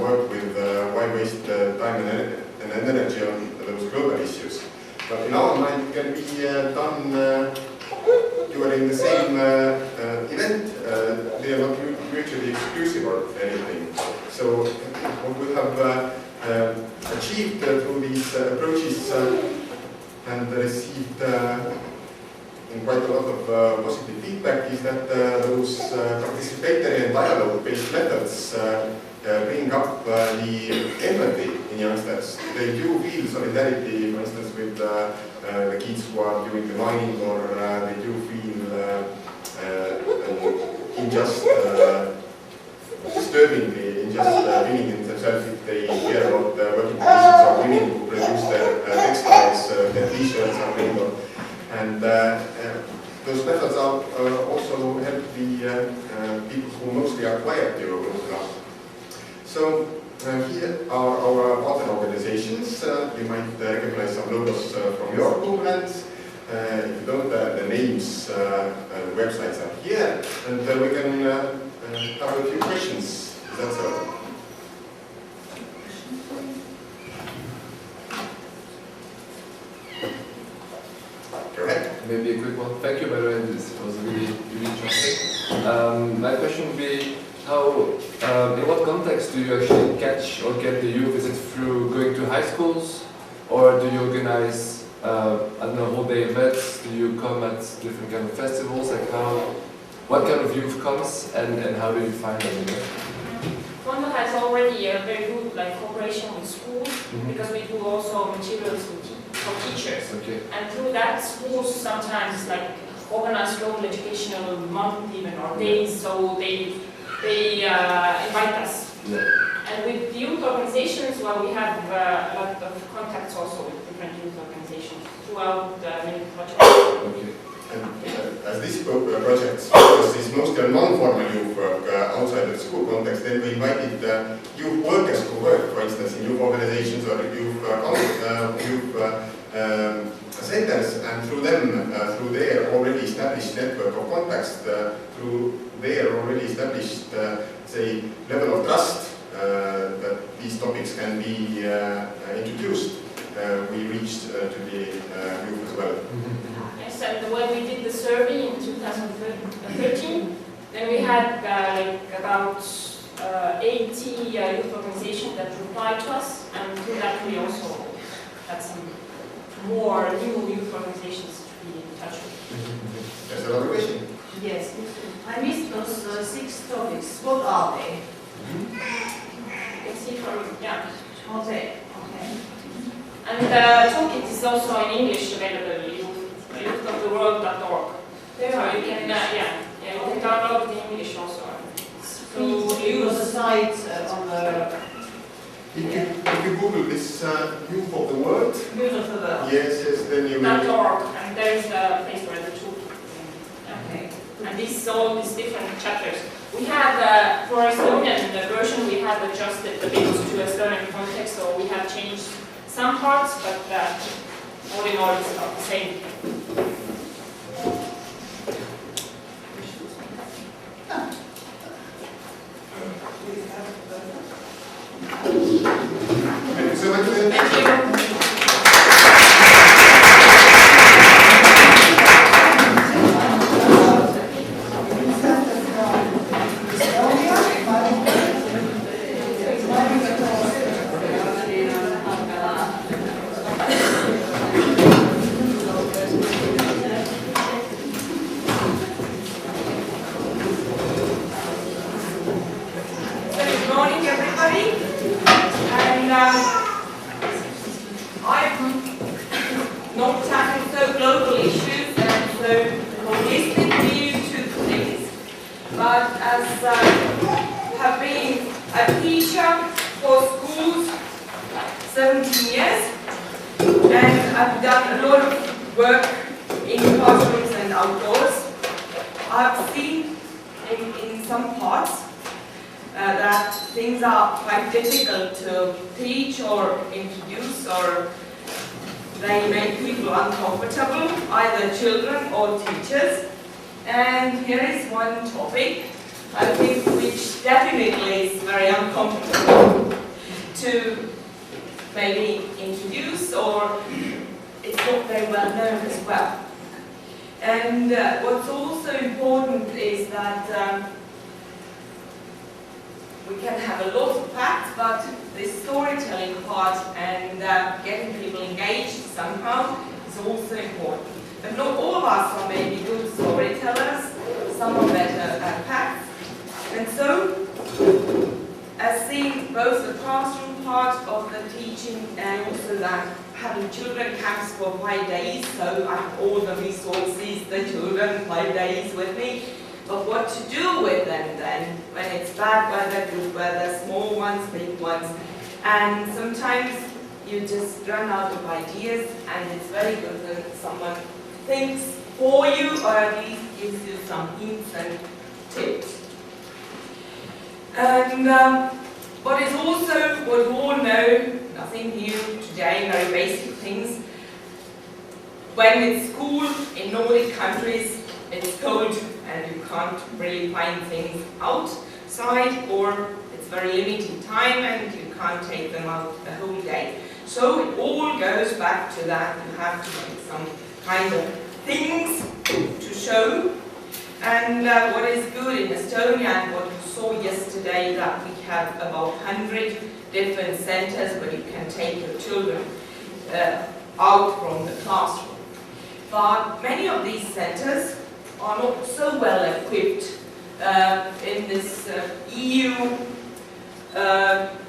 work with. Why waste time and energy on those global issues? But in our mind, it can be done during the same event. They are not mutually exclusive or anything. So what we have achieved through these approaches and received in quite a lot of positive feedback is that those participatory and dialogue-based methods bring up the empathy in youngsters. They do feel solidarity, for instance, with the kids who are doing the mining, or they do feel unjust, disturbingly unjust feeling in themselves if they hear about the working conditions of women who produce their textiles, their t-shirts are made of. And those methods are also help the people who mostly are quiet to open up. So here are our partner organizations. You might recognize some logos from your movements. If you don't, the names, the websites are here, and we can have a few questions. Is that so? Correct. Maybe a quick one. Thank you, by the way. This was really interesting. My question would be, how, in what context do you actually catch or get the youth? Is it through going to high schools, or do you organize, I don't know, whole day events? Do you come at different kind of festivals? Like what kind of youth comes, and how do you find them? Fondo has already a very good cooperation with schools, because we do also materials for teachers. Okay. And through that, schools sometimes organize local educational month even or days, so they invite us. Yeah. And with youth organizations, well, we have a lot of contacts also with different youth organizations throughout many projects. Okay. And as this project is mostly a non-formal youth work outside of the school context, then we invited youth workers who work, for instance, in youth organizations or youth centers, and through them, through their already established network of contacts, through their already established, say, level of trust that these topics can be introduced, we reached to the youth as well. Yes, and when we did the survey in 2013, then we had about 80 youth organizations that replied to us, and through that we also had some more new youth organizations to be in touch with. There's another question. Yes, I missed those 6 topics. What are they? You can see from, yeah. Okay. Okay. And the toolkit is also in English available, youthoftheworld.org. So you can, you can download it in English also. So you use the site on the... If you Google this Youth of the World, Youth of the World. yes, then you will... .org, and there is a place where the toolkit. Okay. And this all these different chapters. We had, for Estonian version, we have adjusted the bits to Estonian context, so we have changed some parts, but all in all, it's about the same. Thank you so much. Thank you. Difficult to teach or introduce, or they make people uncomfortable, either children or teachers. And here is one topic, I think, which definitely is very uncomfortable to maybe introduce, or it's not very well known as well. And what's also important is that we can have a lot of facts, but the storytelling part and getting people engaged somehow is also important. But not all of us are maybe good storytellers, some are better at facts. And so, as seen both the classroom part of the teaching and also that having children camps for 5 days, so I have all the resources, the children 5 days with me. But what to do with them then, when it's bad weather, good weather, small ones, big ones. And sometimes you just run out of ideas, and it's very good when someone things for you, or at least gives you some hints and tips. And what is also, what you all know, nothing new today, very basic things. When it's school in Nordic countries, it's cold and you can't really find things outside, or it's very limited time and you can't take them out the whole day. So it all goes back to that. You have to make some kind of things to show. And what is good in Estonia, and what you saw yesterday, that we have about 100 different centers where you can take your children out from the classroom. But many of these centers are not so well equipped in this EU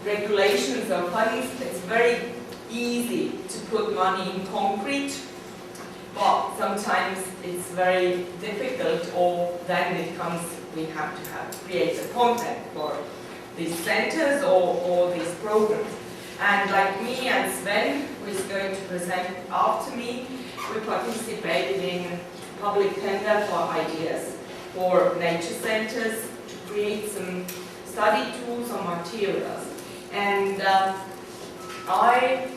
regulations or funds. It's very easy to put money in concrete, but sometimes it's very difficult, or then it comes, we have to create a content for these centers or these programs. And like me and Sven, who is going to present after me, we participated in public tender for ideas for nature centers to create some study tools or materials. And I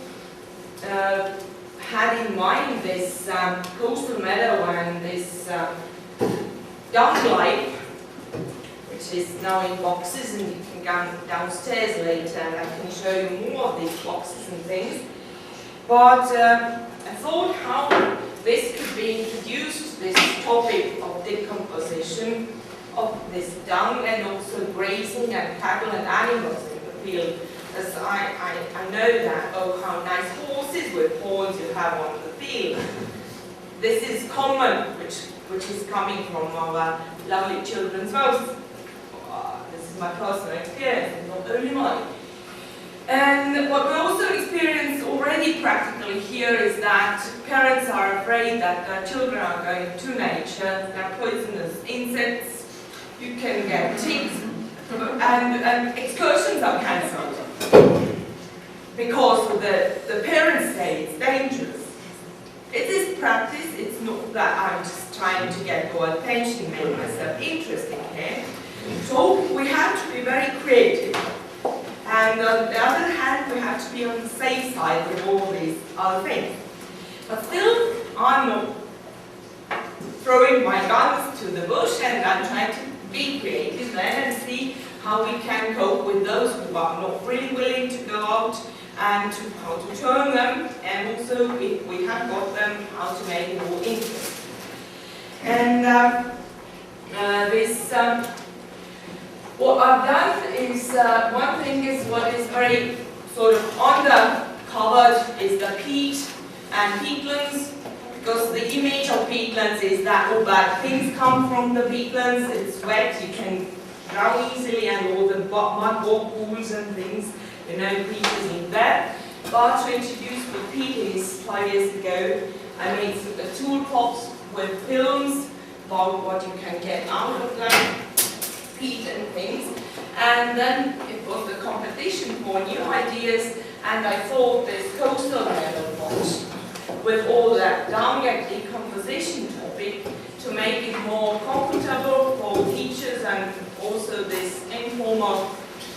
had in mind this coastal meadow and this dung life, which is now in boxes, and you can go downstairs later and I can show you more of these boxes and things. But I thought how this could be introduced, this topic of decomposition of this dung, and also grazing and cattle and animals in the field. As I know that, oh, how nice horses with horns you have on the field. This is common, which is coming from our lovely children's mouths. This is my personal experience, not only mine. And what we also experience already practically here is that parents are afraid that their children are going to nature, there are poisonous insects, you can get ticks, and excursions are cancelled because the parents say it's dangerous. It is practice, it's not that I'm just trying to get your attention, make myself interesting here. So we have to be very creative. And on the other hand, we have to be on the safe side with all these other things. But still, I'm not throwing my guns to the bush, and I'm trying to be creative then and see how we can cope with those who are not really willing to go out, and how to turn them, and also if we have got them, how to make it more interesting. And what I've done is, one thing is what is very sort of undercovered is the peat and peatlands, because the image of peatlands is that all bad things come from the peatlands, it's wet, you can drown easily, and all the mud pools and things, you know, peat is in there. But to introduce the peat is 5 years ago, I made the toolbox with films about what you can get out of them. And things, and then it was the competition for new ideas, and I thought this coastal meadow box with all that dung and decomposition topic to make it more comfortable for teachers, and also this informal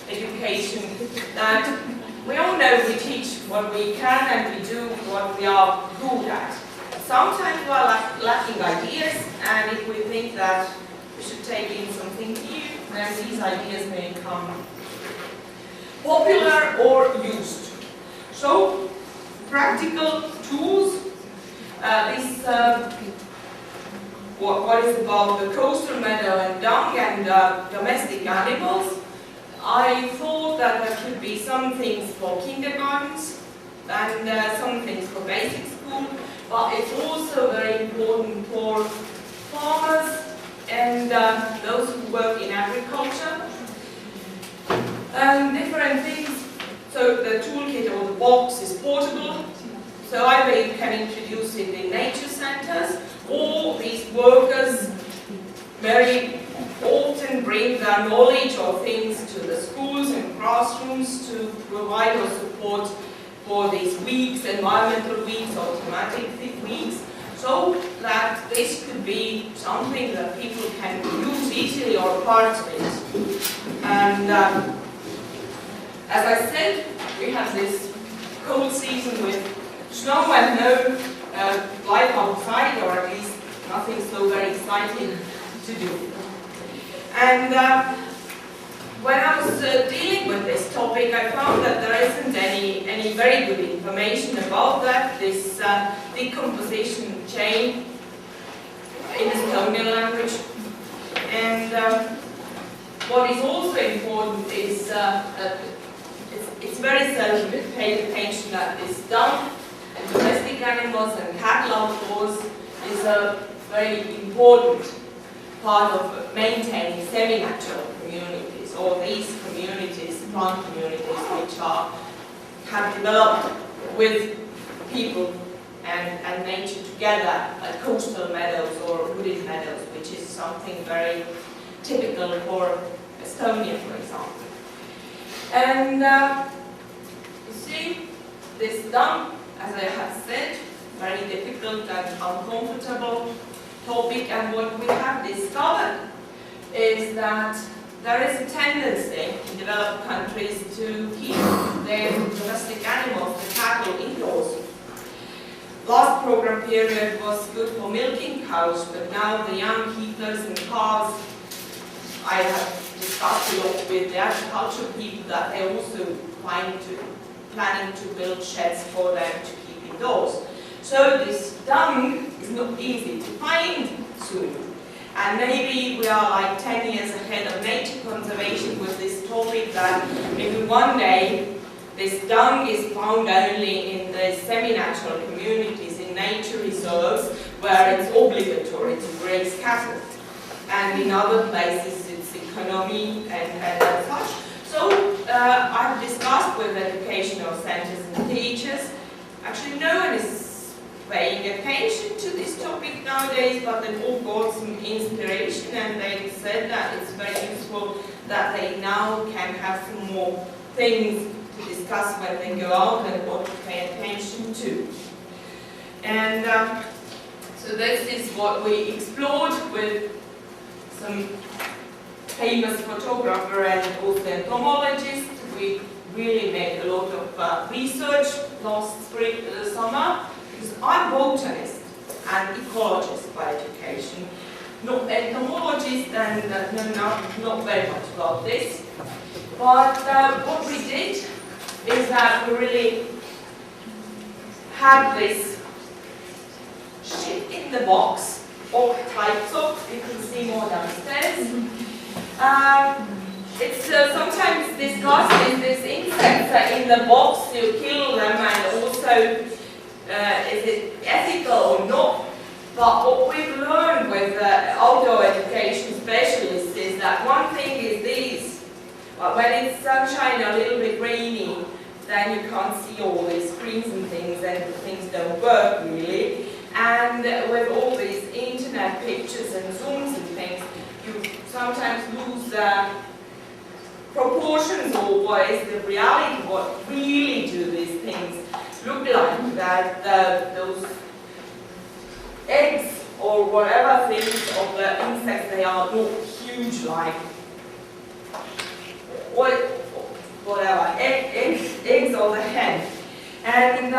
education that we all know we teach what we can and we do what we are good at. Sometimes we are lacking ideas, and if we think that we should take in something new, then these ideas may become popular or used. So, practical tools. What is about the coastal meadow and dung and domestic animals, I thought that there could be some things for kindergartens and some things for basic school, but it's also very important for farmers and those who work in agriculture. Different things. So the toolkit or the box is portable. So either you can introduce it in nature centers, or these workers very often bring their knowledge or things to the schools and classrooms to provide or support for these weeks, environmental weeks or thematic weeks. So so that this could be something that people can use easily or part of it. And as I said, we have this cold season with snow and no life outside, or at least nothing so very exciting to do. And when I was dealing with this topic, I found that there isn't any very good information about that, this decomposition chain in Estonian language. And what is also important is that it's very seldom paid attention that this dung and domestic animals and cattle outdoors is a very important part of maintaining semi-natural communities, or these communities, plant communities, which have developed with people and nature together, like coastal meadows or wooded meadows, which is something very typical for Estonia, for example. And you see, this dung, as I have said, very difficult and uncomfortable topic, and what we have discovered is that there is a tendency in developed countries to keep their domestic animals, the cattle, indoors. Last program period was good for milking cows, but now the young heifers and calves, I have discussed a lot with the agriculture people that they're also planning to build sheds for them to keep indoors. So this dung is not easy to find soon. And maybe we are like 10 years ahead of nature conservation with this topic, that maybe one day this dung is found only in the semi-natural communities, in nature reserves, where it's obligatory to graze cattle. And in other places it's economy and such. So I've discussed with educational centers and teachers. Actually, no one is paying attention to this topic nowadays, but they've all got some inspiration, and they said that it's very useful that they now can have some more things to discuss when they go out and what to pay attention to. And so this is what we explored with some famous photographer and also entomologist. We really made a lot of research last summer, because I'm a botanist and ecologist by education, not entomologist, and know not very much about this. But what we did is that we really had this shit in the box, all types of, you can see more downstairs. It's sometimes discussed if these insects are in the box, you kill them, and also is it ethical or not? But what we've learned with outdoor education specialists is that one thing is these. When it's sunshine, a little bit rainy, then you can't see all these screens and things don't work really. And with all these internet pictures and zooms and things, you sometimes lose proportions, or what is the reality, what really do these things look like, that those eggs or whatever things of the insects, they are not huge like whatever, eggs or the hen. And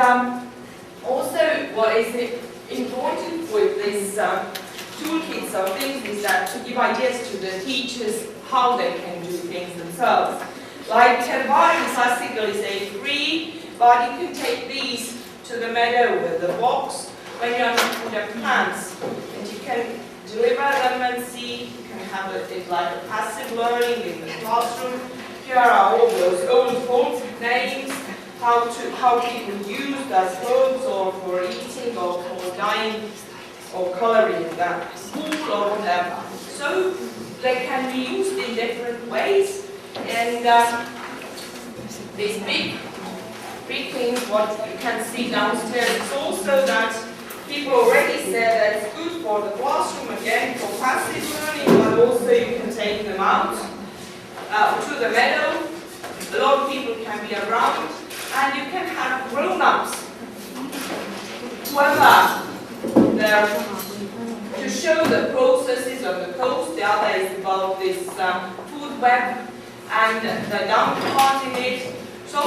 also what is important with these toolkits of things is that to give ideas to the teachers how they can do things themselves. Like herbarium classical is A3, but you can take these to the meadow with the box when you're with the plants, and you can deliver them and see. You can have it like a passive learning in the classroom. Here are all those old names, how people use as herbs or for eating or for dyeing or coloring that wool or whatever. So they can be used in different ways, and these big things, what you can see downstairs, is also that people already said that it's good for the classroom, again, for passive learning, but also you can take them out to the meadow. A lot of people can be around, and you can have grown-ups, whoever the to show the processes on the coast. The other is about this food web and the dump part in it. So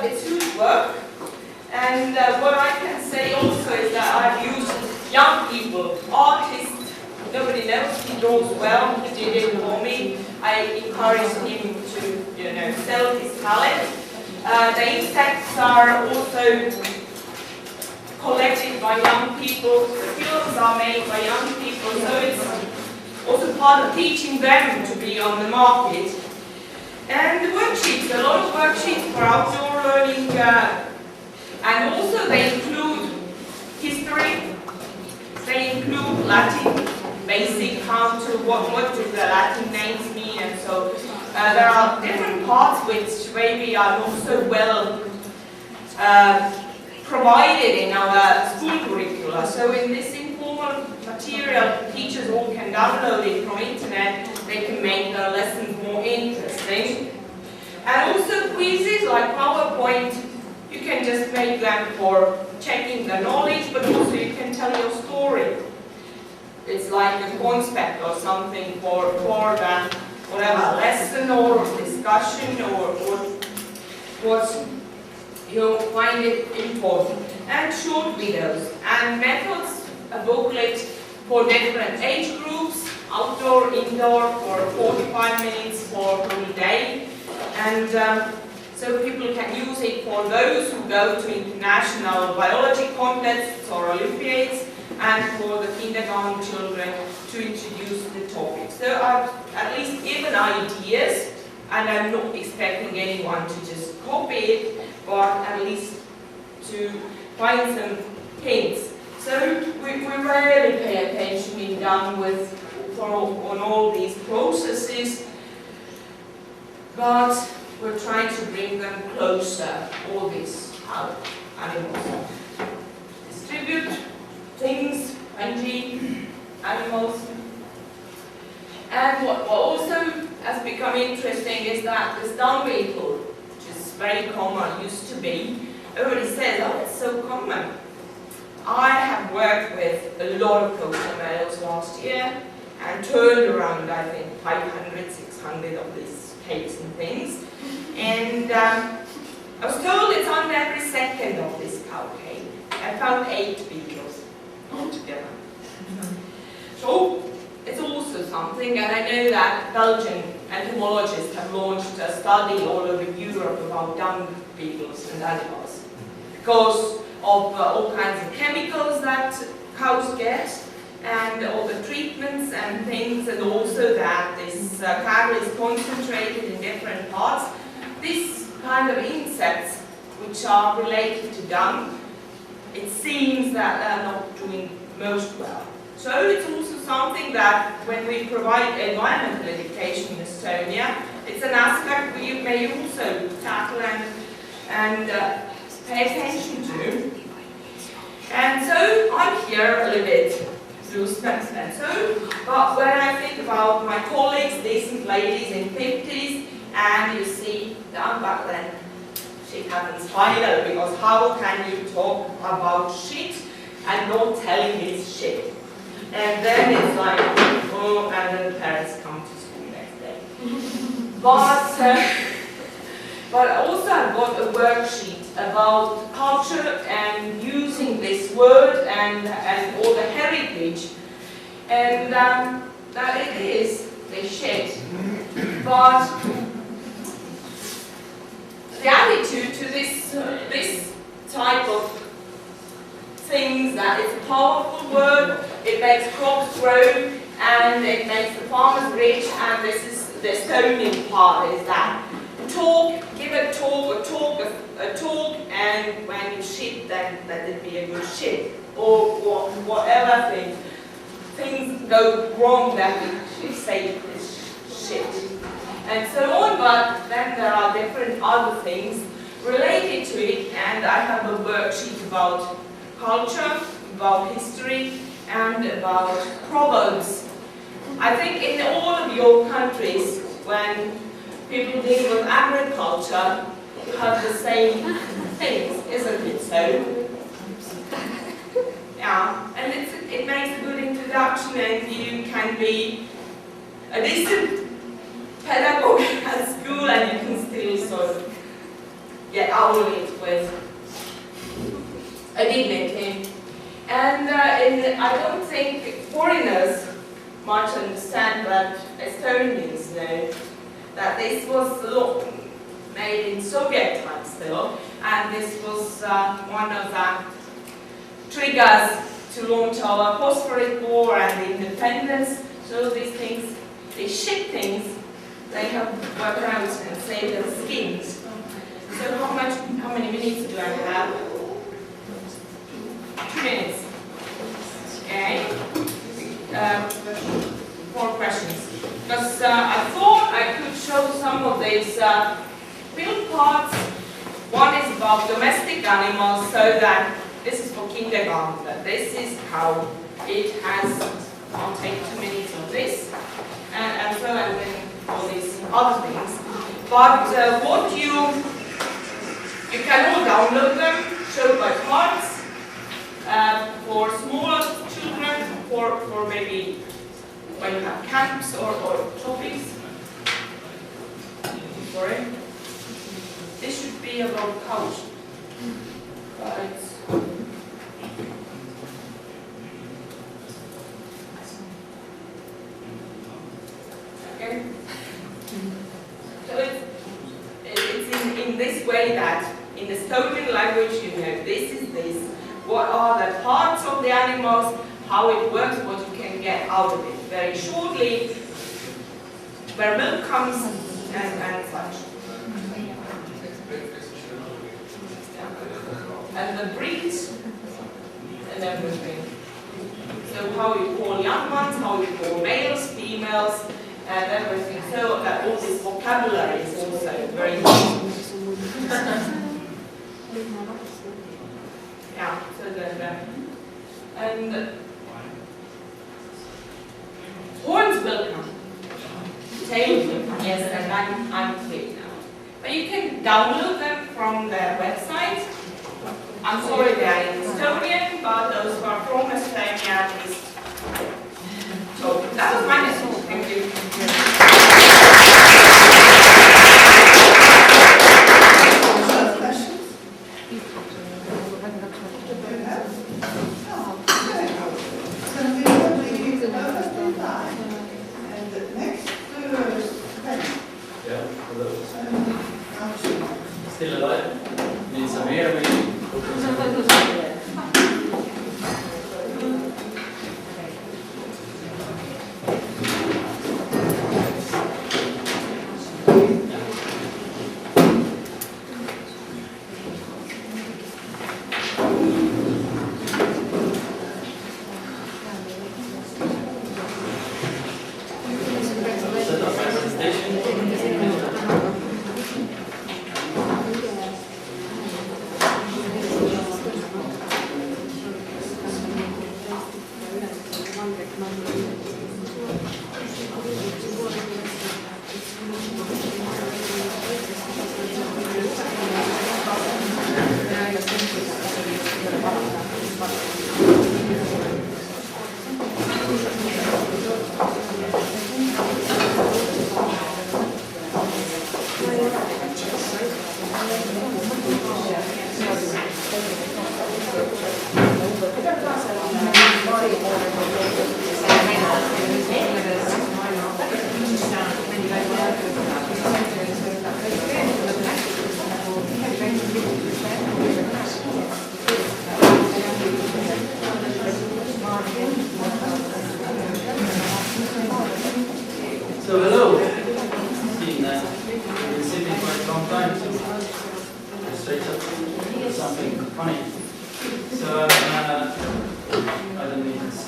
it's huge work. And what I can say also is that I've used young people, artists. Nobody knows, he draws well, he did it for me. I encouraged him to, sell his talent. The insects are also collected by young people, the films are made by young people, so it's also part of teaching them to be on the market. And the worksheets, a lot of worksheets for outdoor learning, and also they include history, they include Latin, basic what do the Latin names mean, and so there are different parts which maybe are not so well provided in our school curricula. So in this informal material, teachers all can download it from internet, they can make the lessons more interesting. And also quizzes like PowerPoint, you can just make them for checking the knowledge, but also you can tell your story. It's like a concept or something for the whatever lesson or discussion or what you find it important. And short videos and methods, a booklet for different age groups, outdoor, indoor, for 45 minutes for a day. And so people can use it for those who go to international biology contests or Olympiads, and for the kindergarten children to introduce the topic. So I've at least given ideas, and I'm not expecting anyone to just copy it, but at least to find some hints. So we rarely pay attention in done with on all these processes, but we're trying to bring them closer, all these animals. Distribute things, energy, animals. And what also has become interesting is that the dung beetle, which is very common, used to be, everybody says, oh, it's so common. I have worked with a lot of coastal males last year and turned around, I think, 500, 600 of these cakes and things. And I was told it's on every second of this cow cake. I found 8 beetles altogether. So it's also something, and I know that Belgian entomologists have launched a study all over Europe about dung beetles and animals because of all kinds of chemicals that cows get and all the treatments and things, and also that this cattle is concentrated in different parts. This kind of insects which are related to dung, it seems that they're not doing most well. So it's also something that when we provide environmental education in Estonia, it's an aspect we may also tackle and pay attention to. And so I'm here a little bit loose and so, but when I think about my colleagues, decent ladies in 50s, and you see down back then, shit happens finally, because how can you talk about shit and not telling it's shit? And then it's like, oh, and then the parents come to school next day. But also I've got a worksheet about culture and using this word and all the heritage, and that it is the shit. But the attitude to this type of things, that it's a powerful word, it makes crops grow, and it makes the farmers rich, and this is the Estonian part, is that talk, give a talk, and when you shit, then let it be a good shit, or whatever things go wrong, then we say this shit, and so on. But then there are different other things related to it, and I have a worksheet about culture, about history, and about proverbs. I think in all of your countries, when people deal with agriculture, you have the same things, isn't it so? Yeah, and introduction and you can be a decent pedagogue at school and you can still sort of get out of it with a dignity. And I don't think foreigners much understand, but Estonians know that this was made in Soviet times still, and this was one of the triggers to launch our phosphoric war and independence. So these things, these shit things, they have worked out and saved their skins. So how many minutes do I have? 2 minutes. Okay. 4 questions. Because I thought I could show some of these build parts. One is about domestic animals, so that this is for kindergarten. This is how it has. I'll take 2 minutes of this, and so and then all these other things. But what you can all download them, show by cards. For smaller children, for maybe when you have camps or topics. Sorry. This should be about couch. But it's okay. So it's in this way that in the Estonian language you know this is this. What are the parts of the animals, how it works, what you can get out of it. Very shortly, where milk comes and such. And the breeds and everything. So how you call young ones, how you call males, females, and everything. So that all this vocabulary is also very important. Yeah, so then, and horns will come, tails will come, yes, and I'm clear now. But you can download them from their website. I'm sorry they are in Estonian, but those who are from Estonia, please. So that was my message. Thank you. Still alive? Need some air, maybe? So hello, been sitting for a long time, so straight up something funny. So I don't need this,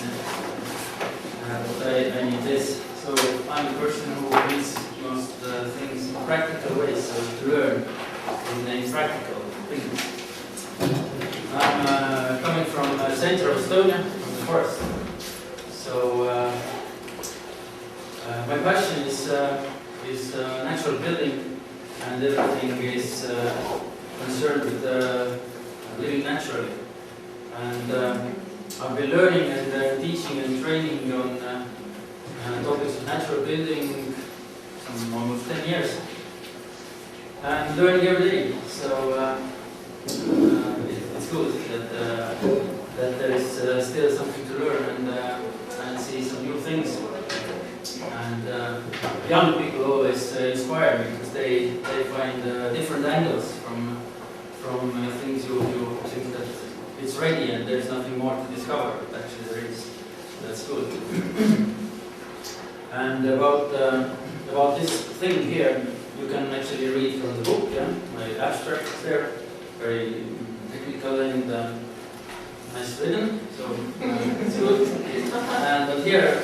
but I need this. So I'm the person who reads most things in practical ways, so to learn in practical things. I'm coming from center of Estonia, from the forest. So my passion is natural building, and everything is concerned with living naturally. And I've been learning and teaching and training on topics of natural building almost 10 years. And learning every day. So it's good that there is still something to learn and see some new things. And young people always inspire me because they find different angles from things you think that it's ready and there's nothing more to discover, but actually there is. That's good. And about this thing here, you can actually read from the book. Yeah, my abstract is there, very technical and nice written, so it's good. And but here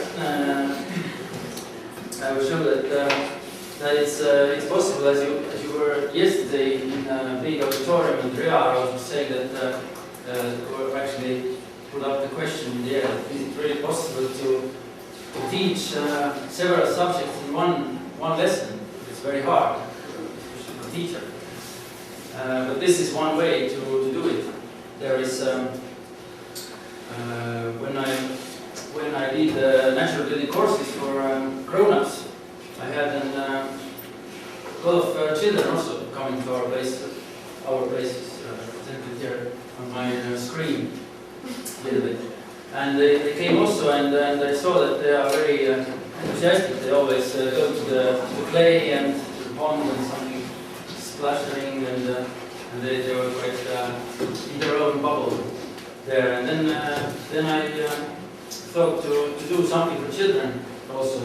I will show that it's possible, as you were yesterday in a big auditorium in Ria. I was saying that or actually put up the question in the air: is it really possible to teach several subjects in one lesson? It's very hard, especially for a teacher. But this is one way to do it. There is when I did natural building courses for grown-ups, I had a lot of children also coming to our place. Our place is presented here on my screen a little bit. And they came also, and I saw that they are very enthusiastic. They always go to the clay and to the pond and something splashing, and they were quite in their own bubble there. And then I thought to do something for children also.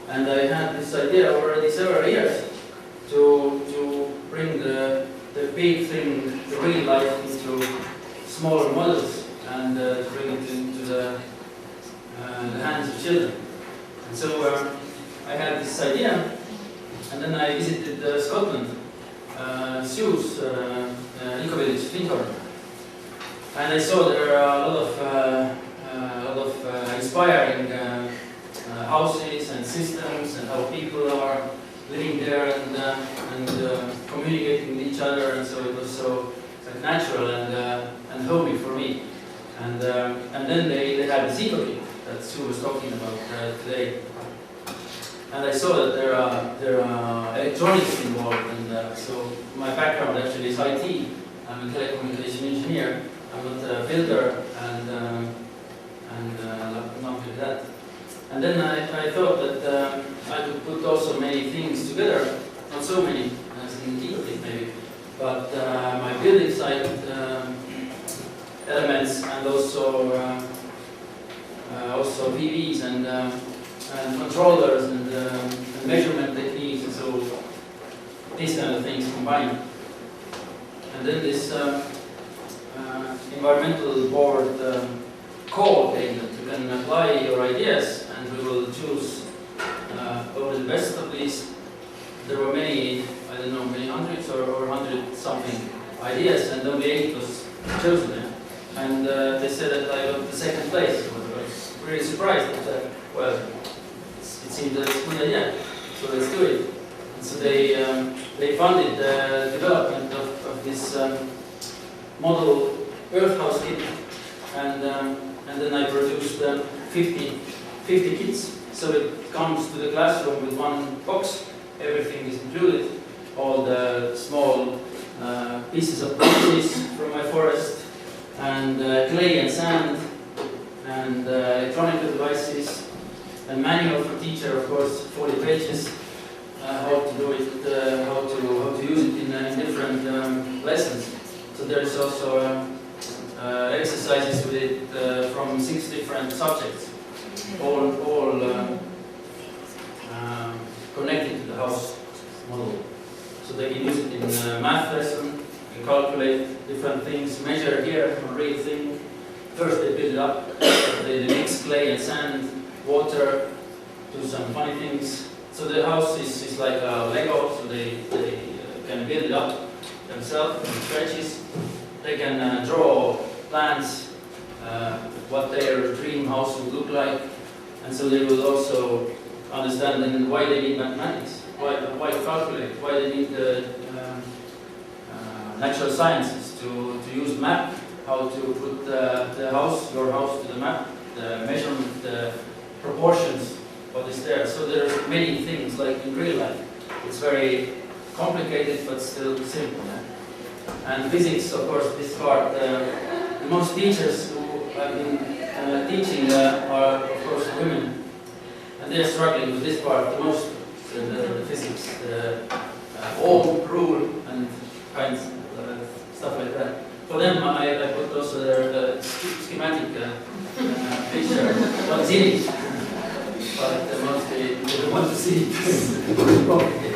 And I had this idea already several years to bring the big thing, the real life, into smaller models and bring it into the hands of children. And so I had this idea, and then I visited Scotland, zoos, Uku Visnapuu, and I saw there are a lot of inspiring houses and systems, and how people are living there and communicating with each other, and so it was so natural and homey for me. And then they had this eco-kit that Sue was talking about today. And I saw that there are electronics involved, and so my background actually is IT. I'm a telecommunication engineer. I'm not a builder and not like that. And then I thought that I could put also many things together, not so many as in eco-kit maybe, but my building site elements, and also PVs and controllers and measurement techniques, and so these kind of things combined. And then this environmental board call thing that you can apply your ideas, and we will choose over the best of these. There were many, I don't know, many hundreds or 100 something ideas, and only 8 was chosen. Yeah? And they said that I got the second place. I was really surprised that, well, it seemed that it's a good idea, so let's do it. And so they funded the development of this model earth house kit, and then I produced 50 kits. So it comes to the classroom with one box. Everything is included. All the small pieces of branches from my forest, and clay and sand, and electronic devices, a manual for teacher, of course, 40 pages, how to do it, how to use it in different lessons. So there is also exercises with it from 6 different subjects, all connected to the house model. So they can use it in a math lesson, you can calculate different things, measure here a real thing. First they build it up, they mix clay and sand, water, do some funny things. So the house is like a Lego, so they can build it up themselves from stretches. They can draw plans, what their dream house would look like, and so they will also understand then why they need mathematics, why calculate, why they need the natural sciences to use map how to put the house, your house to the map, the measurement, the proportions, what is there. So there are many things like in real life. It's very complicated but still simple. And physics, of course, this part, the most teachers who have been teaching are, of course, women. And they're struggling with this part the most, the physics, the Ohm rule and kinds of stuff like that. For them, I put also their schematic picture, what's in it. But mostly they don't want to see it.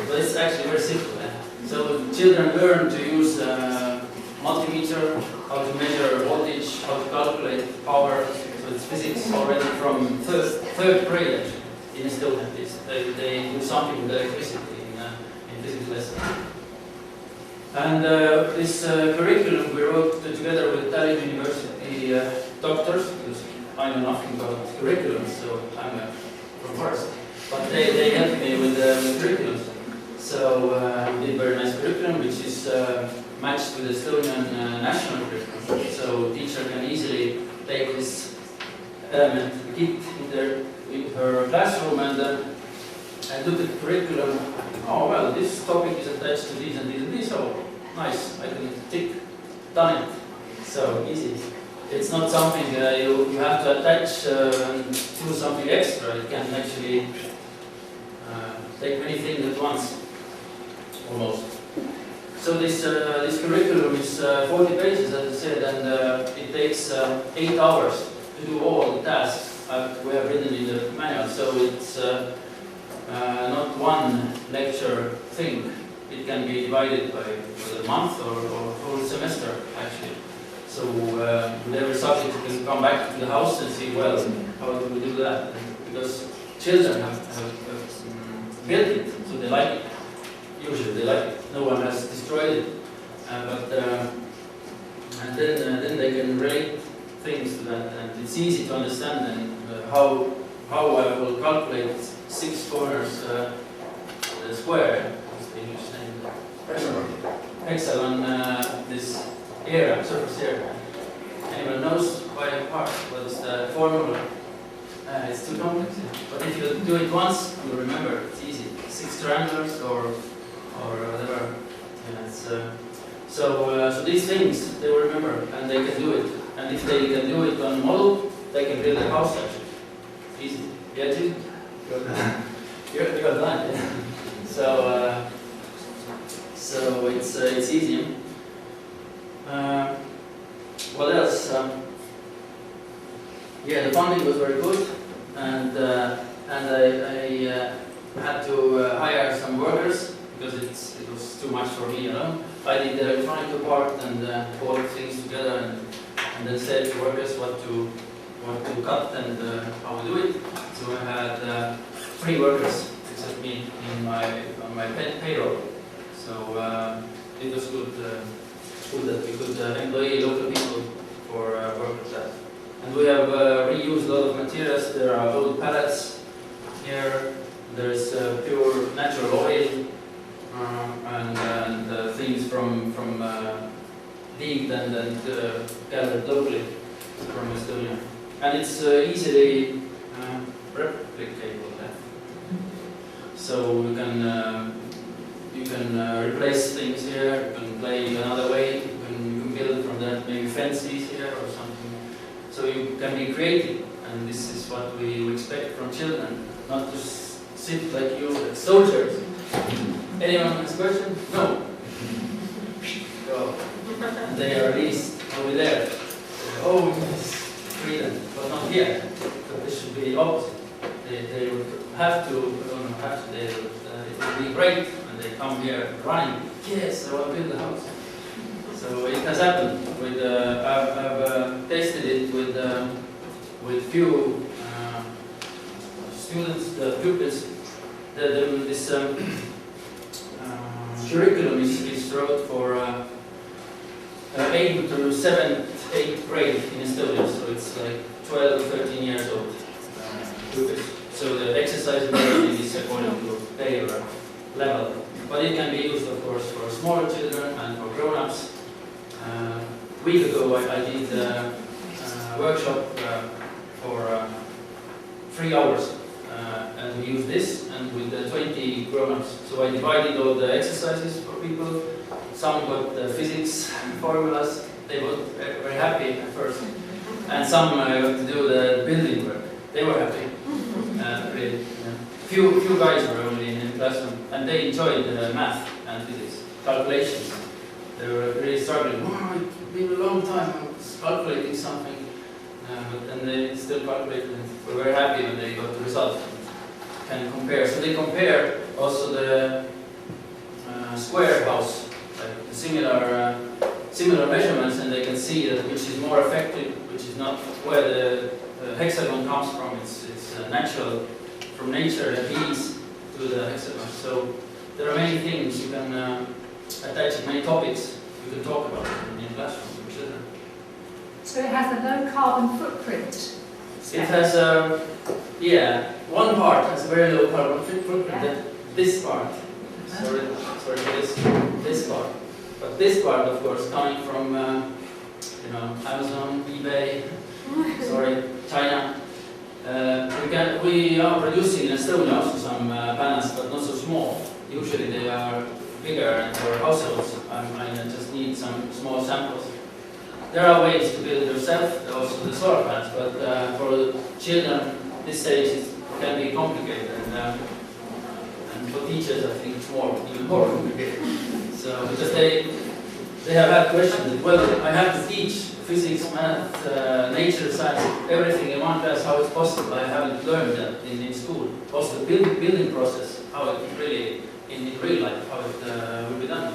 But it's actually very simple. So children learn to use multimeter, how to measure voltage, how to calculate power. So it's physics already from third grade actually in Estonia. They do something with electricity in physics lesson. And this curriculum we wrote together with Tallinn University doctors, because I know nothing about curriculum, so I'm from forest. But they helped me with the curriculum. So we did very nice curriculum, which is matched with Estonian national curriculum. So teacher can easily take this element, kit in her classroom and look at the curriculum. Oh well, this topic is attached to this and this and this. Oh, nice! I can tick, done it. So easy. It's not something you have to attach and do something extra. It can actually take many things at once. Almost. So this curriculum is 40 pages, as I said, and it takes 8 hours to do all the tasks we have written in the manual. So it's not one lecture thing. It can be divided by a month or whole semester, actually. So with every subject you can come back to the house and see, well, how do we do that? Because children have built it, so they like it. Usually they like it. No one has destroyed it. And then they can relate things to that, and it's easy to understand then how I will calculate 6 corners square. What's the English name? Hexagon. This area, surface area. Anyone knows by heart what is the formula? It's too complex. But if you do it once, you remember. It's easy. 6 triangles or whatever. Yeah, so these things they will remember and they can do it. And if they can do it on model, they can build a house actually. Easy. Yeah, too. You're done. Yeah. So it's easy. What else? Yeah, the funding was very good, and I had to hire some workers because it was too much for me alone. I did the electronic part and all things together, and then said to workers what to cut and how to do it. So I had 3 workers except me on my payroll. So it was good that we could employ local people for work with that. And we have reused a lot of materials. There are old pallets here. There's pure natural oil and things from digged and gathered locally from Estonia. And it's easily replicable. So you can replace things here. You can play another way. You can build from that maybe fences here or something. So you can be creative, and this is what we expect from children, not to sit like you, like soldiers. Anyone has a question? No. Go. They are released over there. Oh, yes, freedom, but not here. So this should be the opposite. They would have to, it would be great when they come here running. Yes, I want to build a house. So it has happened. I've tested it with few students, pupils. This curriculum is wrote for 8th to 7th, 8th grade in Estonia. So it's like 12, 13 years old pupils. So the exercise is according to their level. But it can be used, of course, for smaller children and for grown-ups. week ago I did a workshop for 3 hours, and we used this and with 20 grown-ups. So I divided all the exercises for people. Some got the physics formulas. They were very happy at first, and some got to do the building work. They were happy. Really, yeah. Few guys were only in the classroom, and they enjoyed math and physics calculations. They were really struggling. Oh, it's been a long time. I was calculating something, but then they still calculated. They were very happy when they got the result. Can compare. So they compare also the square house, like the similar measurements, and they can see that which is more effective, which is not, where the hexagon comes from. It's natural from nature, the bees to the hexagon. So there are many things you can attach, many topics you can talk about in the classroom for children. So it has a low carbon footprint. It has one part has a very low carbon footprint. Yeah. This part, sorry for this part, but this part, of course, coming from Amazon, eBay, China. We are producing in Estonia also some banners, but not so small. Usually they are bigger and for households. I just need some small samples. There are ways to build it yourself, also the solar panels, but for children this stage it can be complicated, and for teachers I think it's even more complicated. So because they have had questions. Well, I have to teach physics, math, nature, science, everything in one class. How it's possible? I haven't learned that in school. Also the building process, how it really in real life, how it will be done.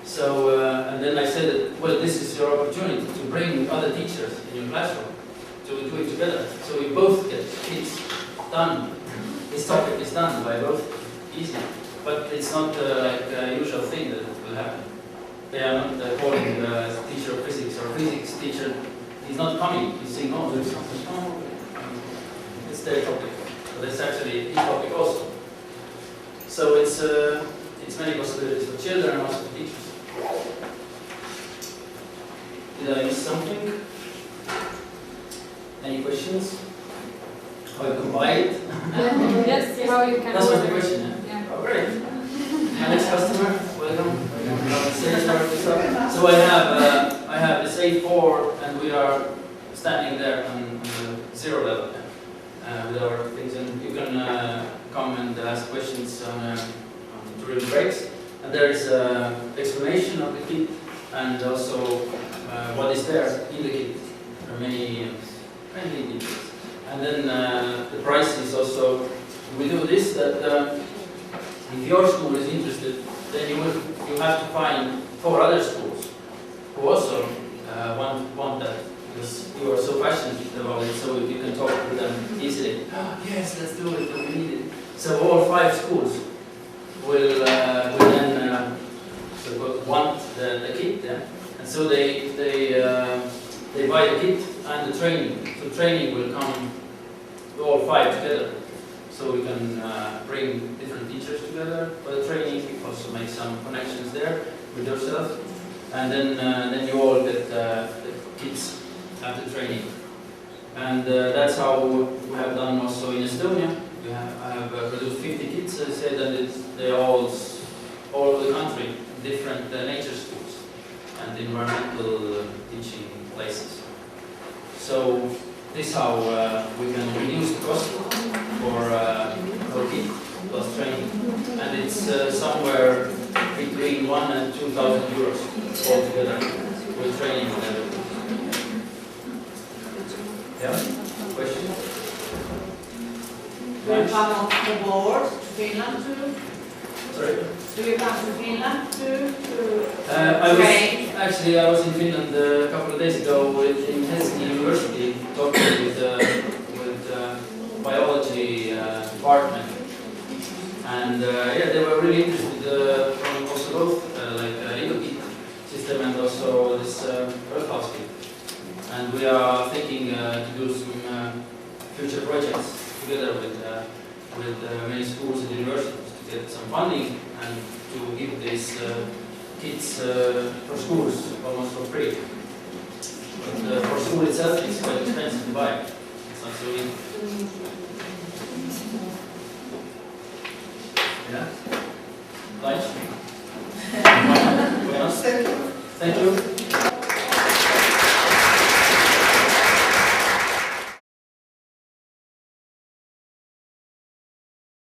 So, and then I said that, well, this is your opportunity to bring other teachers in your classroom to do it together. So we both get kids done. This topic is done by both easily. But it's not like a usual thing that will happen. They are not calling the teacher of physics or physics teacher. He's not coming. He's saying, oh, there's something. Oh, okay. It's their topic. But it's actually his topic also. So it's many possibilities for children and also for teachers. Did I miss something? Any questions? How you can buy it? Yes, how you can That's order what the question, yeah? Oh, great. My next customer, welcome. So I have this A4 and we are standing there on the 0 level with our things, and you can come and ask questions during breaks. And there is an explanation of the kit and also what is there in the kit. There are many details. And then the price is also, we do this, that if your school is interested, then you have to find 4 other schools who also want that, because you are so passionate about it, so you can talk to them easily. Oh, yes, let's do it, we need it. So all 5 schools will then want the kit, and so they buy the kit and the training. So training will come all 5 together. So we can bring different teachers together for the training, also make some connections there with yourself, and then you all get the kits after training. And that's how we have done also in Estonia. I have produced 50 kits, as I said, and they're all over the country, different nature schools and environmental teaching places. So this is how we can reduce the cost for kit plus training, and it's somewhere between 1,000 and 2,000 euros altogether with training and everything. Yeah? Question? Do you come on board to Finland too? Sorry? Do you come to Finland too? I was in Finland a couple of days ago in Helsinki University talking with biology department, and they were really interested from also both like EcoKit system and also this Earth House kit. And we are thinking to do some future projects together with many schools and universities to get some funding and to give these kits for schools almost for free. But for school itself, it's quite expensive to buy. It's not so easy. Yeah? Klein? Thank you. Thank you.